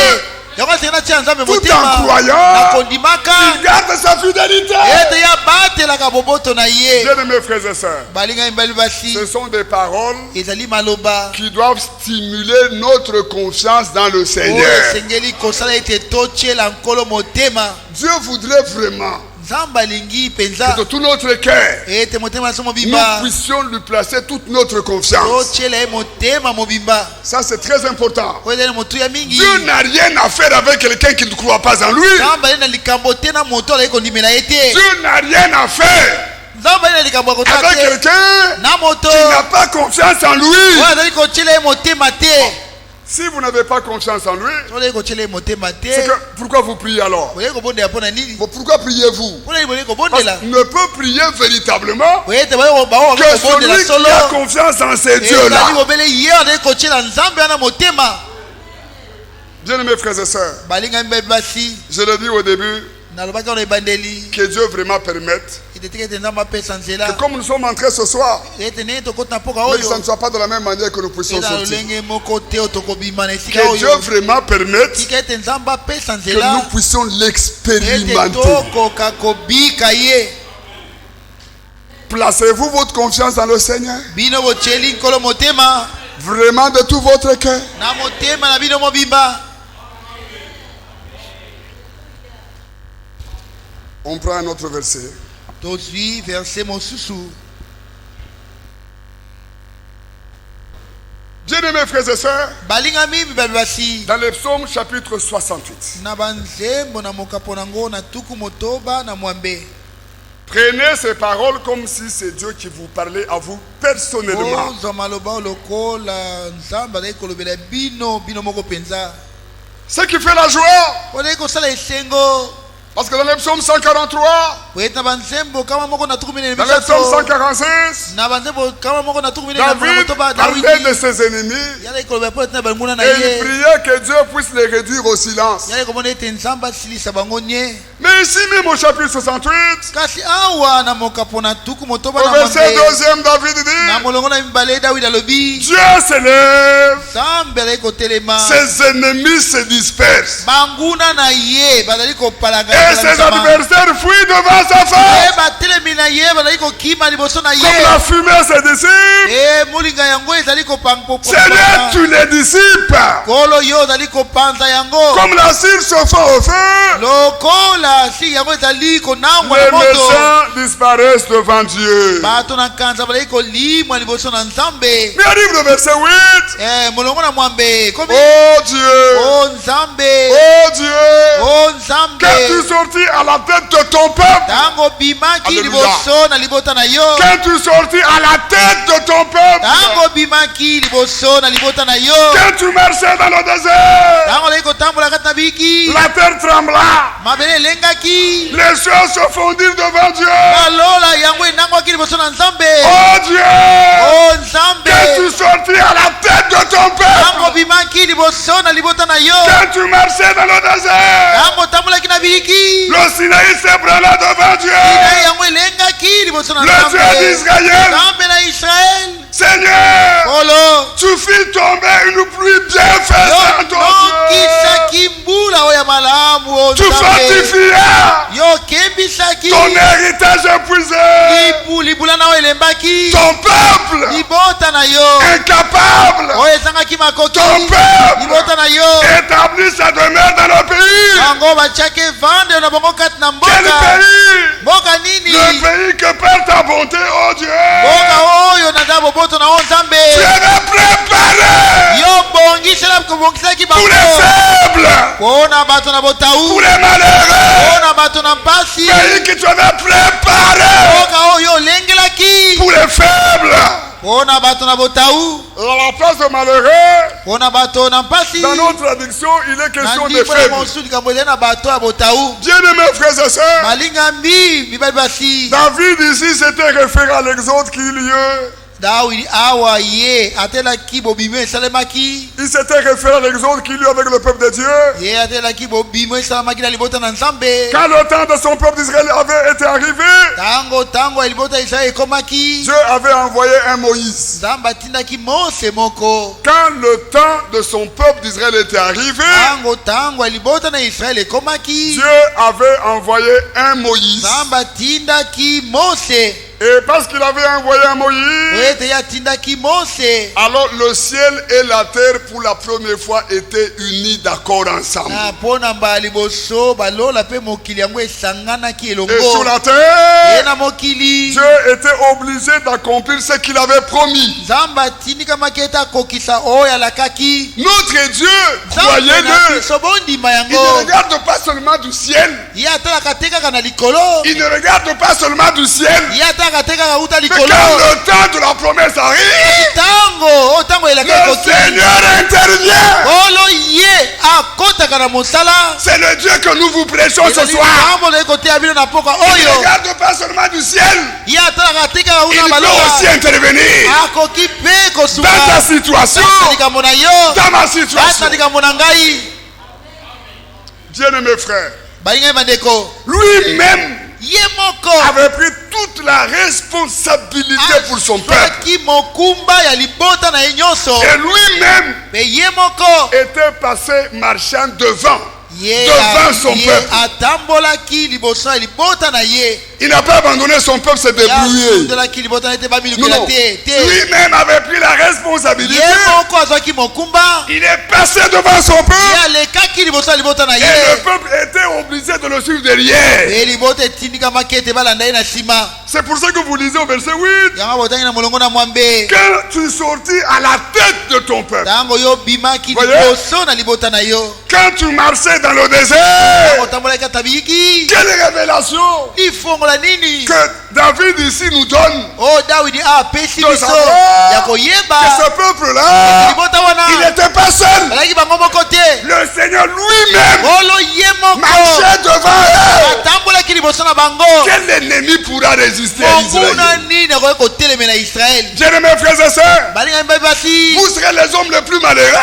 tout en croyant, il garde sa fidélité. Bien-aimés frères et sœurs, ce sont des paroles qui doivent stimuler notre confiance dans le Seigneur. Dieu voudrait vraiment que de tout notre cœur, nous puissions lui placer toute notre confiance. Ça c'est très important. Dieu n'a rien à faire avec quelqu'un qui ne croit pas en lui. Dieu n'a rien à faire avec quelqu'un qui n'a pas confiance en lui. Si vous n'avez pas confiance en lui, c'est que, pourquoi vous priez alors? Pourquoi priez-vous? Parce qu'on ne peut prier véritablement que celui qui a confiance en ces dieux-là. Bien-aimés frères et sœurs, je l'ai dit au début, que Dieu vraiment permette que comme nous sommes entrés ce soir, que ça ne soit pas de la même manière que nous puissions sortir. Que Dieu vraiment permette que nous puissions l'expérimenter. Placez-vous votre confiance dans le Seigneur. Vraiment de tout votre cœur. On prend un autre verset. Bien-aimés frères et sœurs, dans le psaume chapitre 68, prenez ces paroles comme si c'est Dieu qui vous parlait à vous personnellement. Ce qui fait la joie. Parce que dans le psaume 143, dans le psaume 146, David parlait de ses ennemis et il priait que Dieu puisse les réduire au silence. Mais ici même au chapitre 68, au verset 2, David dit, Dieu s'élève, ses ennemis se dispersent. Et ses adversaires fuient devant sa face. Comme la fumée ses disciples. Seigneur, tu les dissipes. Comme la cire se fend au feu. Les méchants disparaissent devant Dieu. Mais arrive le verset 8. Oh Dieu. Oh Dieu. Quand tu sortis à la tête de ton peuple. Alléluia. Quand tu sortis à la tête de ton peuple. Quand tu marchais dans le désert. La terre trembla. Les choses se fondirent devant Dieu. Oh Dieu. Quand tu sortis à la tête de ton peuple. Quand tu marchais dans le désert. Le Sinaï s'ébranla devant Dieu. Le Dieu d'Israël. Seigneur, tu fis tomber une pluie bienfaisante, oh Dieu. Tu fortifias ton héritage épuisé. Ton peuple incapable. Ton peuple établit sa demeure dans le pays. Quel pays? Le pays que perd ta bonté, oh Dieu. Tu avais préparé pour les faibles, pour les malheureux. Pays que tu avais préparé pour les faibles. À la place de malheureux, dans notre traduction, il est question de faibles. Bien-aimés frères et sœurs, David ici s'était référé à l'exode qui eut lieu. Il s'était référé à l'exode qu'il y a eu avec le peuple de Dieu. Quand le temps de son peuple d'Israël avait été arrivé, Dieu avait envoyé un Moïse. Quand le temps de son peuple d'Israël était arrivé, Dieu avait envoyé un Moïse. Et parce qu'il avait envoyé un Moïse, alors le ciel et la terre pour la première fois étaient unis d'accord ensemble. Et sur la terre, Dieu était obligé d'accomplir ce qu'il avait promis. Notre Dieu, croyez-le, il ne regarde pas seulement du ciel. Il ne regarde pas seulement du ciel. Mais quand le temps de la promesse arrive, le Seigneur intervient. C'est le Dieu que nous vous prêchons ce soir. Il ne regarde pas seulement du ciel. Il peut aussi intervenir dans ta situation, dans ma situation. Bien-aimés frères, lui-même avait pris toute la responsabilité pour son peuple. Et lui-même était passé marchand devant son peuple. Il n'a pas abandonné son peuple, s'est débrouillé. Lui-même avait pris la responsabilité. Il est passé devant son peuple. Et le peuple était obligé de le suivre derrière. C'est pour ça que vous lisez au verset 8. Quand tu sortis à la tête de ton peuple. Quand tu marchais dans le désert. Quelle révélation que David ici nous donne de savoir que ce peuple-là, il n'était pas seul. Le Seigneur lui-même marchait devant eux. Quel ennemi pourra résister à Israël? Bien-aimés frères et sœurs, vous serez les hommes les plus malheureux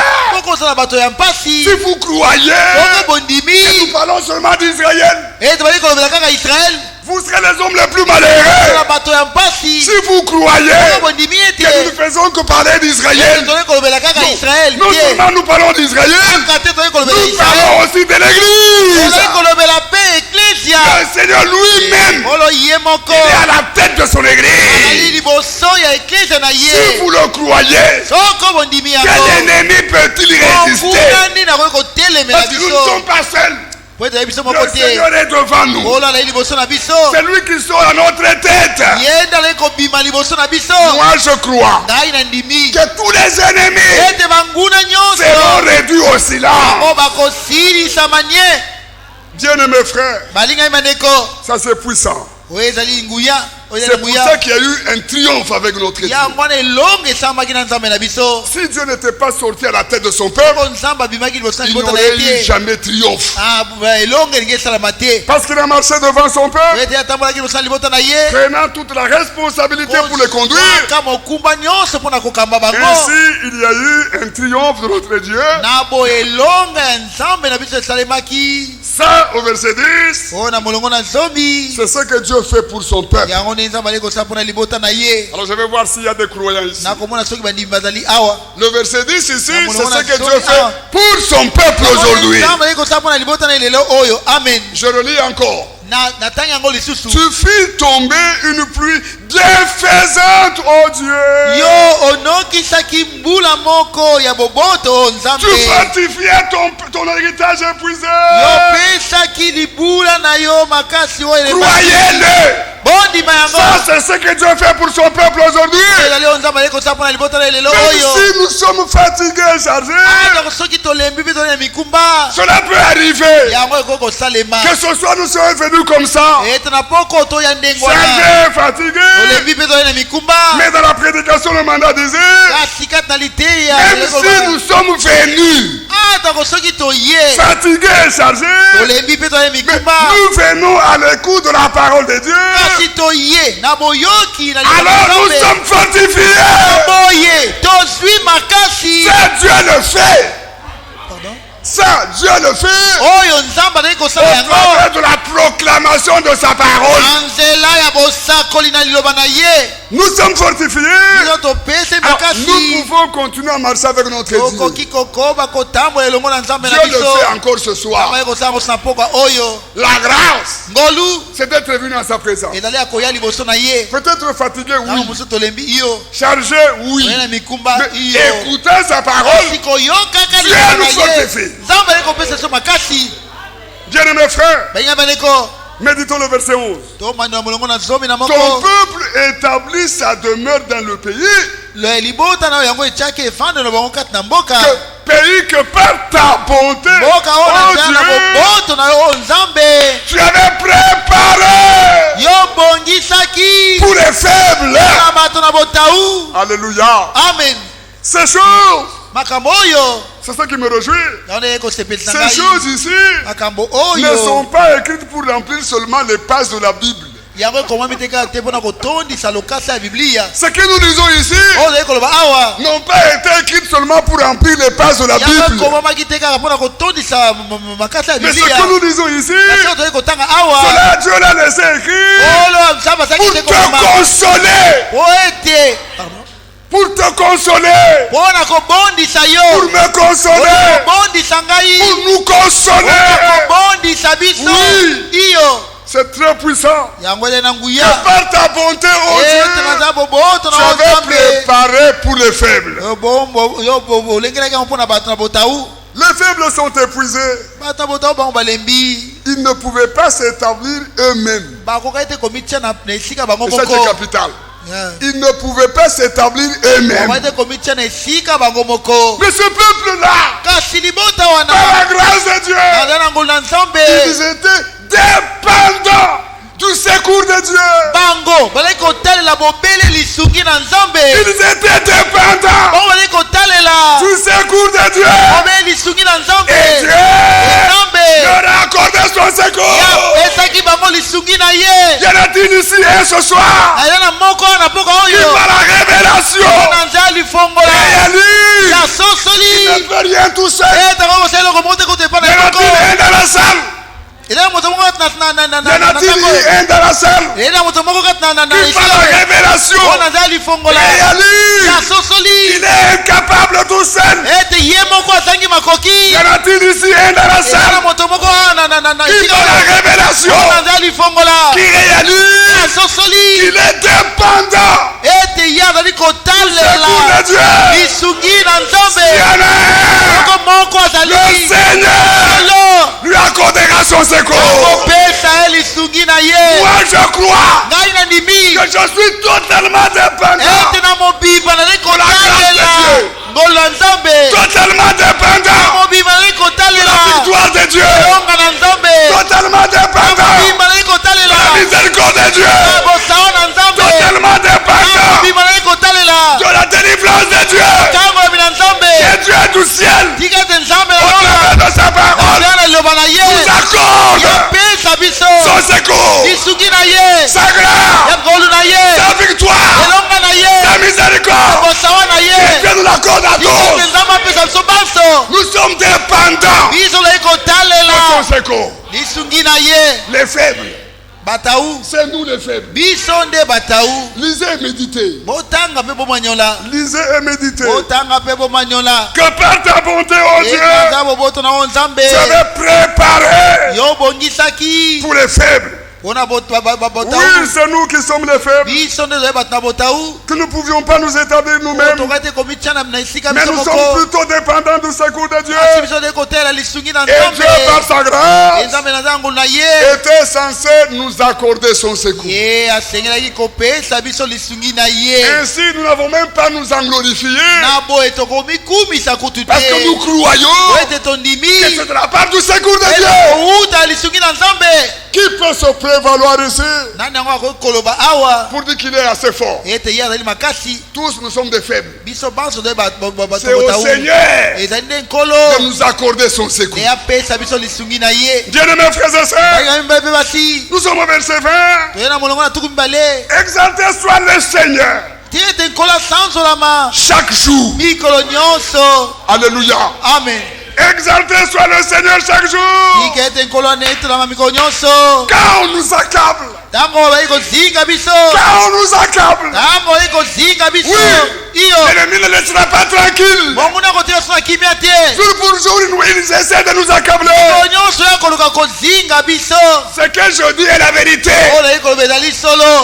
si vous croyez que nous parlons seulement d'Israël. Vous serez les hommes les plus malheureux si vous croyez que nous ne faisons que parler d'Israël. Non seulement nous parlons d'Israël, nous parlons aussi de l'Église. Le Seigneur lui-même, il est à la tête de son Église. Si vous le croyez, quel ennemi peut-il résister? Parce que nous ne sommes pas seuls. Le Seigneur est devant nous. C'est lui qui sort à notre tête. Moi je crois que tous les ennemis seront réduits au silence. Bien-aimés frères, ça c'est puissant. C'est pour ça qu'il y a eu un triomphe avec notre Dieu. Si Dieu n'était pas sorti à la tête de son peuple, il n'y aurait eu jamais triomphe. Parce qu'il a marché devant son peuple, prenant toute la responsabilité pour le conduire. Ainsi, il y a eu un triomphe de notre Dieu. Ça, au verset 10, c'est ce que Dieu fait pour son peuple. Alors je vais voir s'il y a des croyants ici. Le verset 10 ici, c'est ce que Dieu fait pour son peuple aujourd'hui. Je relis encore. Tu fis tomber une pluie bienfaisante, oh Dieu. Tu fortifiais ton héritage épuisé. Croyez-le. Ça, c'est ce que Dieu fait pour son peuple aujourd'hui. Même si nous sommes fatigués et chargés, cela peut arriver. Que ce soit nous sommes venus comme ça, chargés, fatigués. Mais dans la prédication, le mandat disait, même si nous sommes venus fatigués et chargés, nous venons à l'écoute de la parole de Dieu. Alors nous sommes fortifiés. Ça, Dieu le fait. Ça, Dieu le fait au travers de la proclamation de sa parole. Nous sommes fortifiés. Nous pouvons continuer à marcher avec notre Dieu. Dieu le fait encore ce soir. La grâce, c'est d'être venu à sa présence. Peut-être fatigué, oui. Chargé, oui. Mais écouter sa parole, Dieu nous fortifie. Bien-aimés frères, méditons le verset 11. Ton peuple établit sa demeure dans le pays. Pays que par ta bonté, oh Dieu, tu avais préparé pour les faibles. Alléluia. Amen. Ces choses, c'est ça qui me réjouit. Ces choses ici ne sont pas écrites pour remplir seulement les pages de la Bible. Ce que nous lisons ici n'ont pas été écrites seulement pour remplir les pages de la Bible. Mais ce que nous lisons ici, cela Dieu l'a laissé écrire pour te consoler. Pour te consoler, pour me consoler, pour nous consoler. Oui, C'est très puissant. Que par ta bonté, oh Dieu, tu avais préparé pour les faibles. Les faibles sont épuisés. Ils ne pouvaient pas s'établir eux-mêmes. Et ça, c'est capital. Ils ne pouvaient pas s'établir eux-mêmes. Mais ce peuple-là, par la grâce de Dieu, ils étaient dépendants du secours de Dieu. Ils étaient dépendants du secours de Dieu. Et Dieu leur a accordé son secours. Y en a-t-il ici et ce soir qui par la révélation réalise qu'il ne peut rien tout seul? Y en a-t-il un dans la salle? Y en a-t-il un dans la salle qui par la révélation réalise qu'il est incapable tout seul? Y en a-t-il ici un dans la salle qui par la révélation qui réalise qu'il est dépendant du secours de Dieu? S'il y en a un, le Seigneur lui accordera son secours. Moi je crois que je suis totalement dépendant de la grâce de Dieu. Totalement dépendant de la victoire de Dieu. Totalement dépendant de la miséricorde de Dieu. Totalement dépendant de la délivrance de Dieu. Et Dieu du ciel, au travers de sa parole, nous accorde son secours, sa grâce, sa victoire, sa miséricorde. Et Dieu nous l'accorde à tous. Nous sommes dépendants de son secours. Les faibles, c'est nous les faibles. Lisez et méditez. Lisez et méditez. Que par ta bonté, oh Dieu, tu avais préparé pour les faibles. Oui, c'est nous qui sommes les faibles. Que nous ne pouvions pas nous établir nous-mêmes. Mais nous sommes plutôt dépendants du secours de Dieu. Et Dieu, par sa grâce, était censé nous accorder son secours. Ainsi, nous n'avons même pas nous en glorifier. Parce que nous croyons que c'est de la part du secours de Dieu. Qui peut se prévaloir ici pour dire qu'il est assez fort? Tous nous sommes des faibles. C'est au Seigneur de nous accorder son secours. Bien-aimés frères et sœurs, nous sommes au verset 20. Exalté soit le Seigneur chaque jour. Alléluia. Amen. Exalté soit le Seigneur chaque jour. Quand on nous accable, quand on nous accable, oui, l'ennemi ne laissera pas tranquille. Jour pour jour, ils essaient de nous accabler. Ce que je dis est la vérité.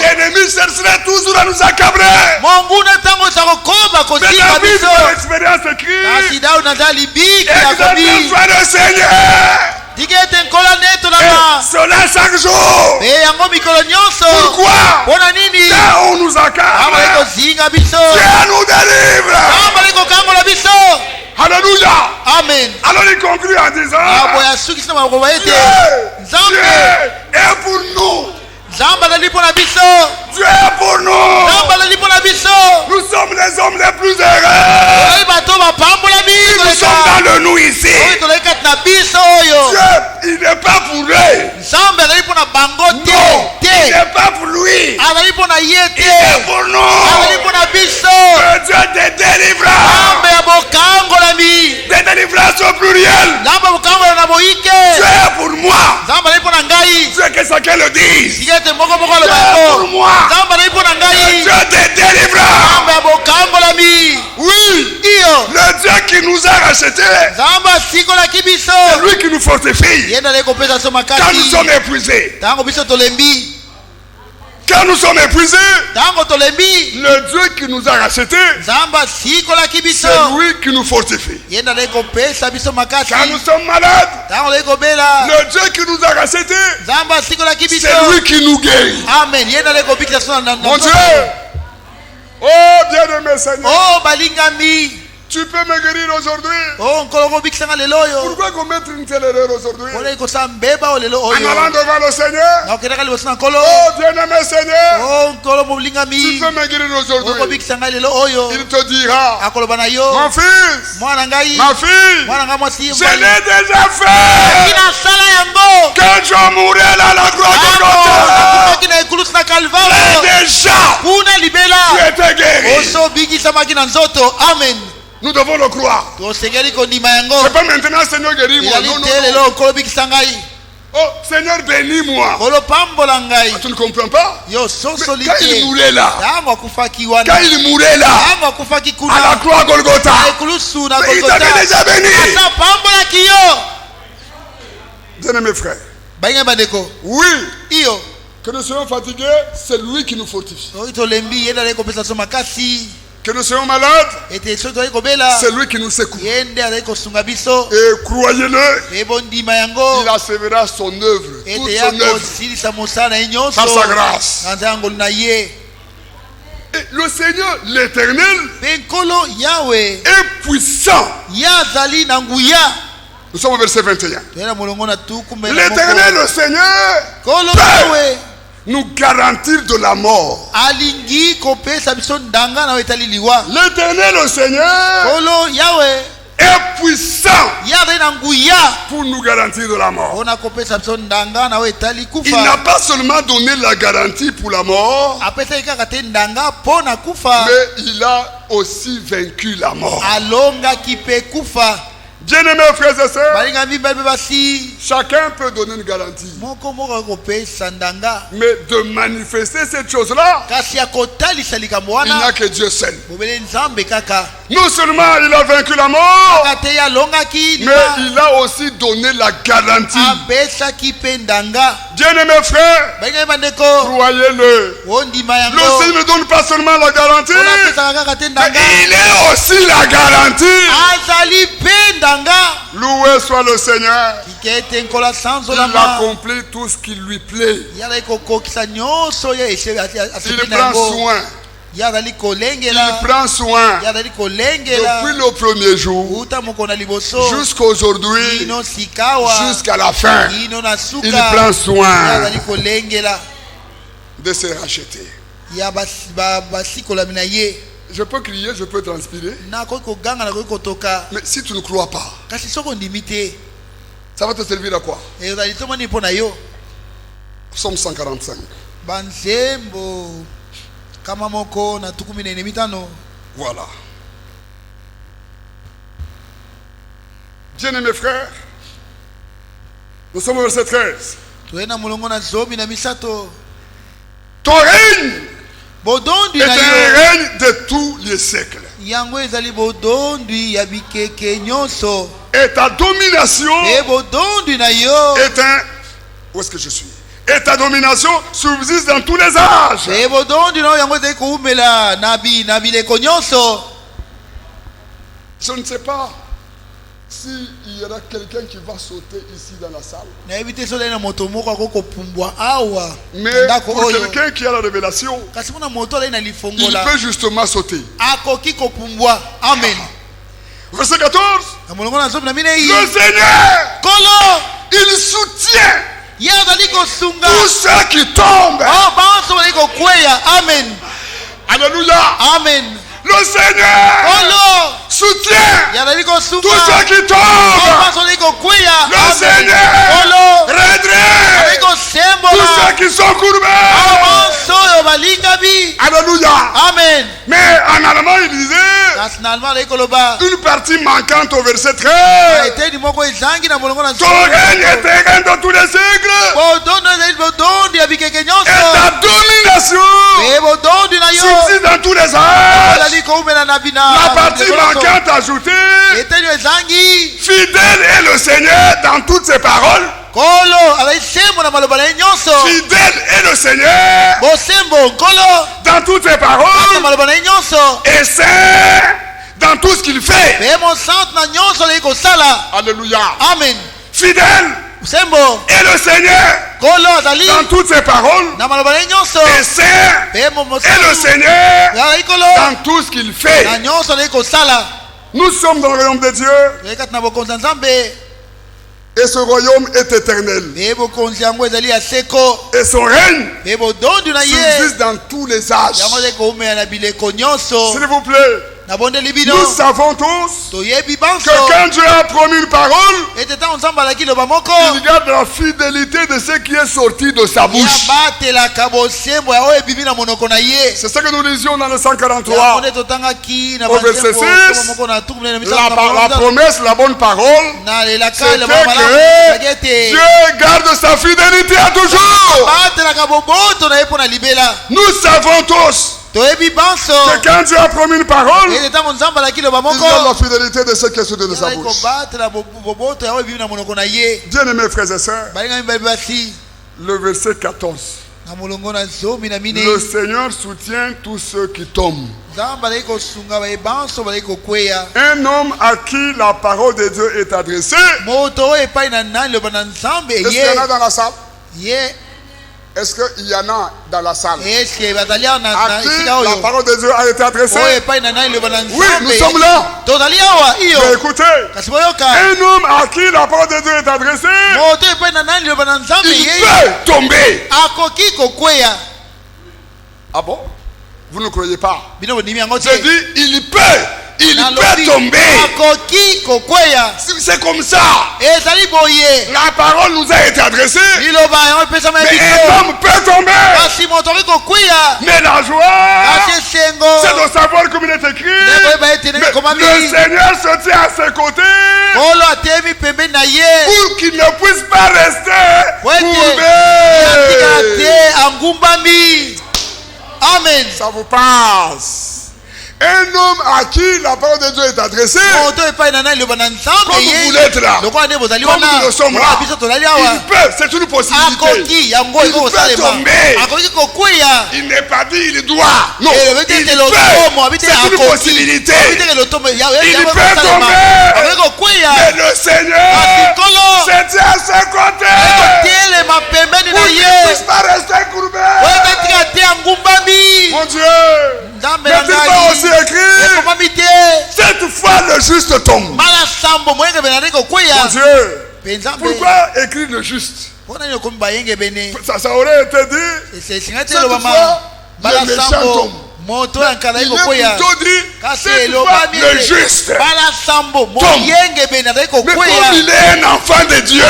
L'ennemi chercherait toujours à nous accabler. Mais David, par l'expérience écrite, exalté soit le Seigneur. Et cela chaque jour. Pourquoi? Quand on nous accable, Dieu nous délivre. Alléluia. Amen. Alors il conclut en disant, Dieu est pour nous. Dieu est pour nous. Nous sommes les hommes les plus heureux. Nous sommes dans le nous ici. Dieu, il n'est pas pour eux. Non, il n'est pas pour lui. Il est pour nous. Que Dieu te délivrera. Des délivrances au pluriel. Dieu est pour moi. Dieu que chacun le dise. Dieu pour moi. Le Dieu des délivrances. Oui. Le Dieu qui nous a rachetés. C'est lui qui nous fortifie. Quand nous sommes épuisés. Quand nous sommes épuisés, le Dieu qui nous a rachetés, c'est lui qui nous fortifie. Quand nous sommes malades, le Dieu qui nous a rachetés, c'est lui qui nous guérit. Amen. Mon Dieu, oh bien-aimé Seigneur, tu peux me guérir aujourd'hui. Pourquoi commettre une telle erreur aujourd'hui? En allant devant le Seigneur. Oh bien-aimé Seigneur, tu peux me guérir aujourd'hui. Il te dira, mon fils, ma fille, je l'ai déjà fait. Quand je mourrai là, la croix de déjà, tu étais guéri. Amen. Nous devons le croire. C'est pas maintenant Seigneur guéris-moi. Non. Oh Seigneur bénis-moi. Tu ne comprends pas? Mais quand il mourait là, à la croix Golgotha, mais il t'avait déjà béni. Bien-aimés frères, oui, que nous soyons fatigués, c'est lui qui nous fortifie. Que nous soyons malades, c'est lui qui nous secoue. Et croyez-le, il achèvera son œuvre, toute son œuvre, par sa grâce. Et le Seigneur, l'Éternel, est puissant. Nous sommes au verset 21. L'Éternel, le Seigneur, peut nous garantir de la mort. L'Éternel, le Seigneur, est puissant pour nous garantir de la mort. Il n'a pas seulement donné la garantie pour la mort, mais il a aussi vaincu la mort. Bien-aimés frères et sœurs, chacun peut donner une garantie. Mais de manifester cette chose-là, il n'y a que Dieu seul. Non seulement il a vaincu la mort, mais il a aussi donné la garantie. Bien-aimés frères, croyez-le. Le Seigneur ne donne pas seulement la garantie, mais il est aussi la garantie. Loué soit le Seigneur. Il accomplit tout ce qui lui plaît. Il prend soin. Il prend soin depuis le premier jour jusqu'aujourd'hui, jusqu'à la fin. Il prend soin de se racheter. Je peux crier, je peux transpirer. Mais si tu ne crois pas, ça va te servir à quoi? Psaume 145. Voilà. Bien-aimés frères, nous sommes au verset 13. Ton règne est un règne de tous les siècles. Et ta domination est un... Où est-ce que je suis? Et ta domination subsiste dans tous les âges. Je ne sais pas s'il y aura quelqu'un qui va sauter ici dans la salle. Mais pour quelqu'un qui a la révélation, il peut justement sauter. Amen. Verset 14. Le Seigneur, il soutient tous ceux qui tombent. Amen. Alléluia. Amen. Le Seigneur soutient tous ceux qui tombent. Le Seigneur redresse tous ceux qui sont courbés. Alléluia. Amen. Mais en allemand, il disait une partie manquante au verset 13. Ton règne est éternel dans tous les siècles. Et ta domination subsiste dans tous les âges. La partie manquante ajoutée, fidèle est le Seigneur dans toutes ses paroles. Fidèle est le Seigneur dans toutes ses paroles. Et saint dans tout ce qu'il fait. Alléluia. Amen. Fidèle est le Seigneur dans toutes ses paroles. Et saint est le Seigneur dans tout ce qu'il fait. Nous sommes dans le royaume de Dieu. Et ce royaume est éternel. Et son règne subsiste dans tous les âges. S'il vous plaît, nous savons tous que quand Dieu a promis une parole, il garde la fidélité de ce qui est sorti de sa bouche. C'est ce que nous lisions dans le 143 au verset 6. La promesse, la bonne parole, c'était que Dieu garde sa fidélité à toujours. Nous savons tous que quand Dieu a promis une parole, il garde la fidélité de ce qui est sorti de sa bouche. Bien-aimés frères et sœurs, le verset 14. Le Seigneur soutient tous ceux qui tombent. Un homme à qui la parole de Dieu est adressée. Est-ce qu'il y en a dans la salle? Est-ce qu'il y en a dans la salle? À qui la parole de Dieu a été adressée? Oui, nous sommes là. Mais écoutez, un homme à qui la parole de Dieu est adressée, il peut tomber. Ah bon? Vous ne croyez pas? J'ai dit, il peut tomber. C'est comme ça. La parole nous a été adressée. Mais un homme peut tomber. Mais la joie, c'est de savoir comme il est écrit. Le Seigneur se tient à ses côtés pour qu'il ne puisse pas rester courbé. Amen. Ça vous passe. Un homme à qui la parole de Dieu est adressée, comme vous voulez être là, comme nous le sommes là, il peut, c'est une possibilité. Il peut tomber. Il n'est pas dit, il doit. Non, il peut, c'est une possibilité. Il peut tomber. Mais le Seigneur se tient à ses côtés pour qu'il ne puisse pas rester courbé. Mon Dieu, n'est-il pas aussi écrit? Cette fois le juste tombe. Mon Dieu, pourquoi écrire le juste? Ça aurait été dit, cette fois le méchant tombe. Il est plutôt dit, cette fois le juste tombe. Mais comme il est un enfant de Dieu, le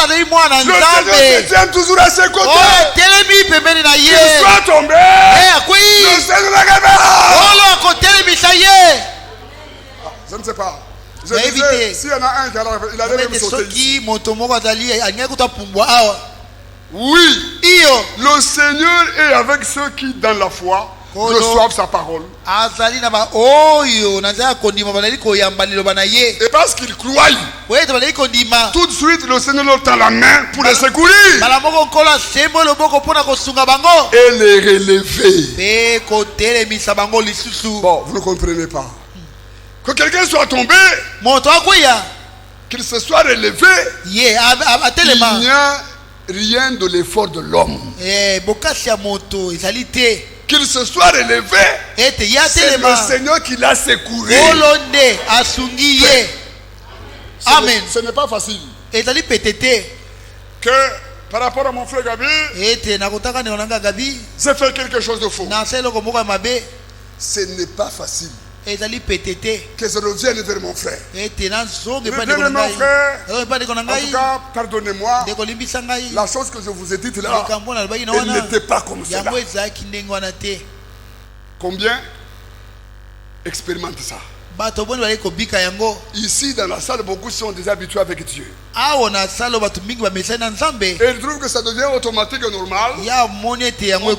Seigneur se tient toujours à ses côtés. Qu'il soit tombé, le Seigneur le révérend. Je ne sais pas. Je disais, s'il y en a un qui il allait même sauter ici. Oui, le Seigneur est avec ceux qui, dans la foi, reçoivent sa parole. Et parce qu'ils croient, tout de suite le Seigneur leur tend la main pour les secourir et les relever. Bon, vous ne comprenez pas. Que quelqu'un soit tombé, qu'il se soit relevé, il n'y a rien de l'effort de l'homme. Qu'il se soit relevé, c'est le Seigneur qui l'a secouru. Amen. Ce n'est pas facile. Que par rapport à mon frère Gabi, j'ai fait quelque chose de faux. Ce n'est pas facile que je revienne vers mon frère. Mon frère, en tout cas, pardonnez-moi, la chose que je vous ai dite là, elle n'était pas comme cela. Combien? expérimente ça. Ici dans la salle, beaucoup sont déjà habitués avec Dieu. Et ils trouvent que ça devient automatique et normal. On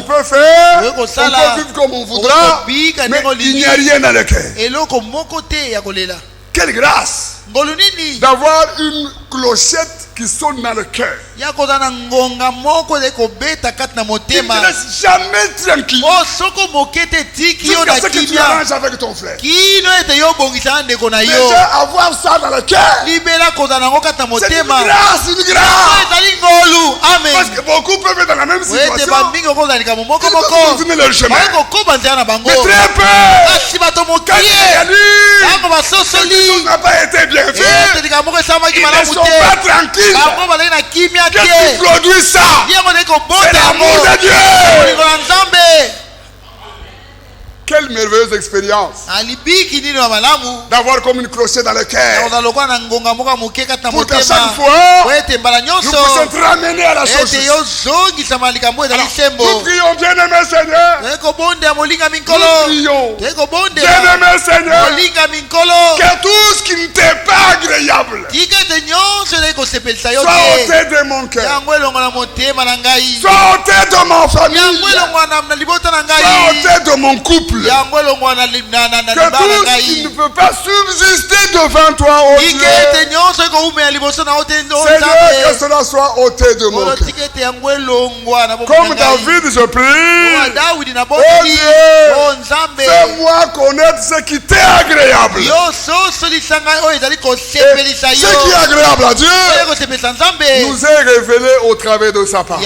peut faire, on peut vivre comme on voudra, mais il n'y a rien dans le cœur. Quelle grâce d'avoir une clochette qui sonne dans le cœur. Il ne reste jamais tranquille jusqu'à ce que tu arranges avec ton frère. Déjà avoir ça dans le cœur, c'est une grâce, une grâce. Parce que beaucoup peuvent être dans la même situation, ils peuvent continuer leur chemin, mais très peu, quand il réalise que quelque chose n'a pas été bien fait, ils ne sont pas tranquilles. Qu'est-ce qui produit ça? C'est l'amour de Dieu. Quelle merveilleuse expérience d'avoir comme une clochette dans le cœur, pour qu'à chaque fois nous puissions te ramener à la chose. Nous prions, bien-aimé Seigneur, nous prions, bien-aimé Seigneur, que tout ce qui ne t'est pas agréable soit ôté de mon cœur, soit ôté de ma famille, soit ôté de mon couple. Que tout ce qui ne peut pas subsister devant toi, oh Dieu, Seigneur, que cela soit ôté de mon cœur. Comme David, je prie, oh Dieu, fais-moi connaître ce qui t'est agréable. Et ce qui est agréable à Dieu nous est révélé au travers de sa parole.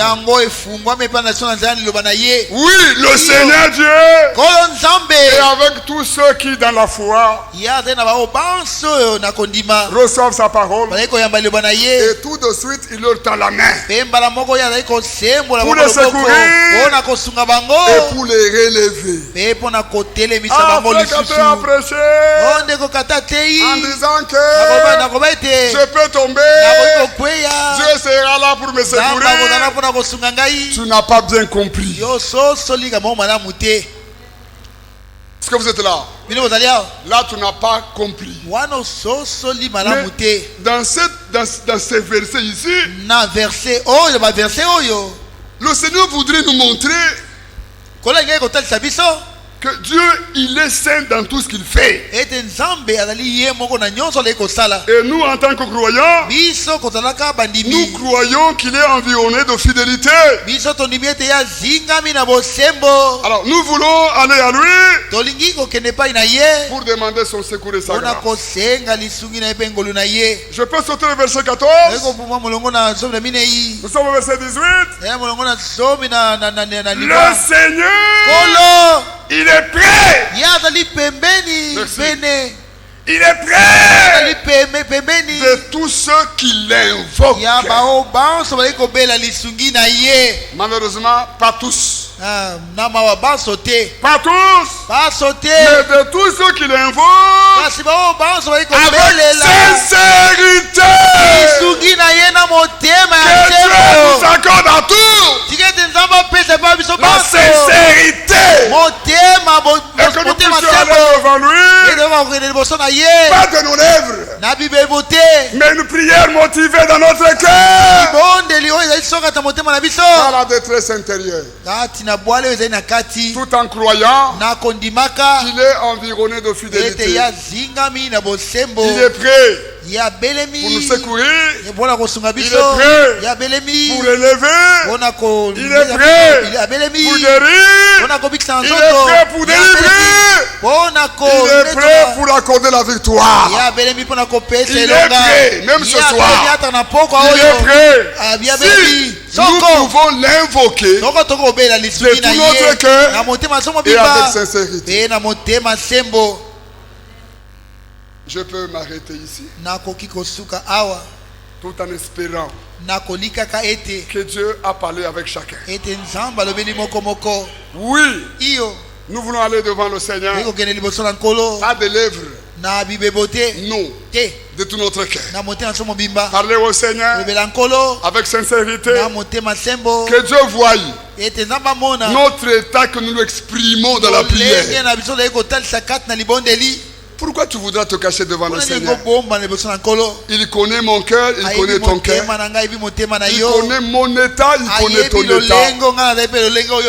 Oui, le Seigneur Dieu, et avec tous ceux qui dans la foi reçoivent sa parole, et tout de suite il leur tend la main pour les secourir et pour les relever. Après quand tu as prêché en disant que je peux tomber, Dieu sera là pour me secourir, tu n'as pas bien compris. Est-ce que vous êtes là? Là, tu n'as pas compris. Mais dans ces versets ici, le Seigneur voudrait nous montrer que Dieu, il est saint dans tout ce qu'il fait. Et nous, en tant que croyants, nous croyons qu'il est environné de fidélité. Alors, nous voulons aller à lui pour demander son secours et sa grâce. Je peux sauter le verset 14. Nous sommes au verset 18. Le Seigneur, il est prêt. Il est prêt de tous ceux qui l'invoquent. Malheureusement, pas tous. Pas tous. Mais de tous ceux qui l'invoquent avec sincérité. Que Dieu nous accorde à tous la sincérité. Et que nous puissions aller devant lui, pas de nos lèvres, mais une prière motivée dans notre cœur, dans la détresse intérieure, tout en croyant qu'il est environné de fidélité. Il est prêt pour nous secourir, il est prêt pour élever, il est prêt pour guérir, il est prêt pour délivrer, il est prêt pour accorder la victoire. Il est prêt, même ce soir, il est prêt. Si nous pouvons l'invoquer de tout notre cœur et avec sincérité. Je peux m'arrêter ici tout en espérant que Dieu a parlé avec chacun. Oui, nous voulons aller devant le Seigneur. Pas de lèvres, non, de tout notre cœur. Parlez au Seigneur avec sincérité. Que Dieu voie notre état, que nous l'exprimons dans la prière. Pourquoi tu voudras te cacher devant le Seigneur? Il connaît mon cœur, il connaît ton cœur. Il connaît mon état, il connaît ton état.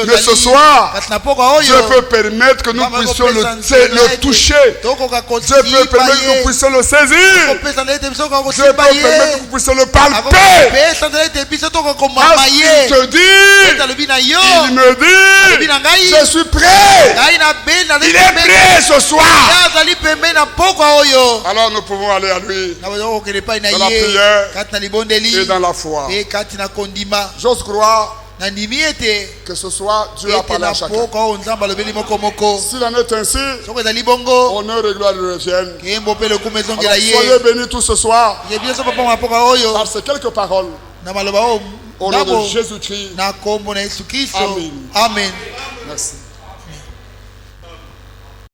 Mais ce soir, Dieu peut permettre que nous puissions le toucher. Dieu peut permettre que nous puissions le saisir. Dieu peut permettre que nous puissions le palper. Parce qu'il te dit, il me dit, je suis prêt. Il est prêt ce soir. Alors nous pouvons aller à lui dans la prière et dans la foi. J'ose croire que ce soir Dieu a parlé à chacun. S'il en est ainsi, honneur et gloire lui reviennent. Alors soyez bénis tous ce soir par ces quelques paroles. Au nom de Jésus-Christ. Amen. Amen. Merci.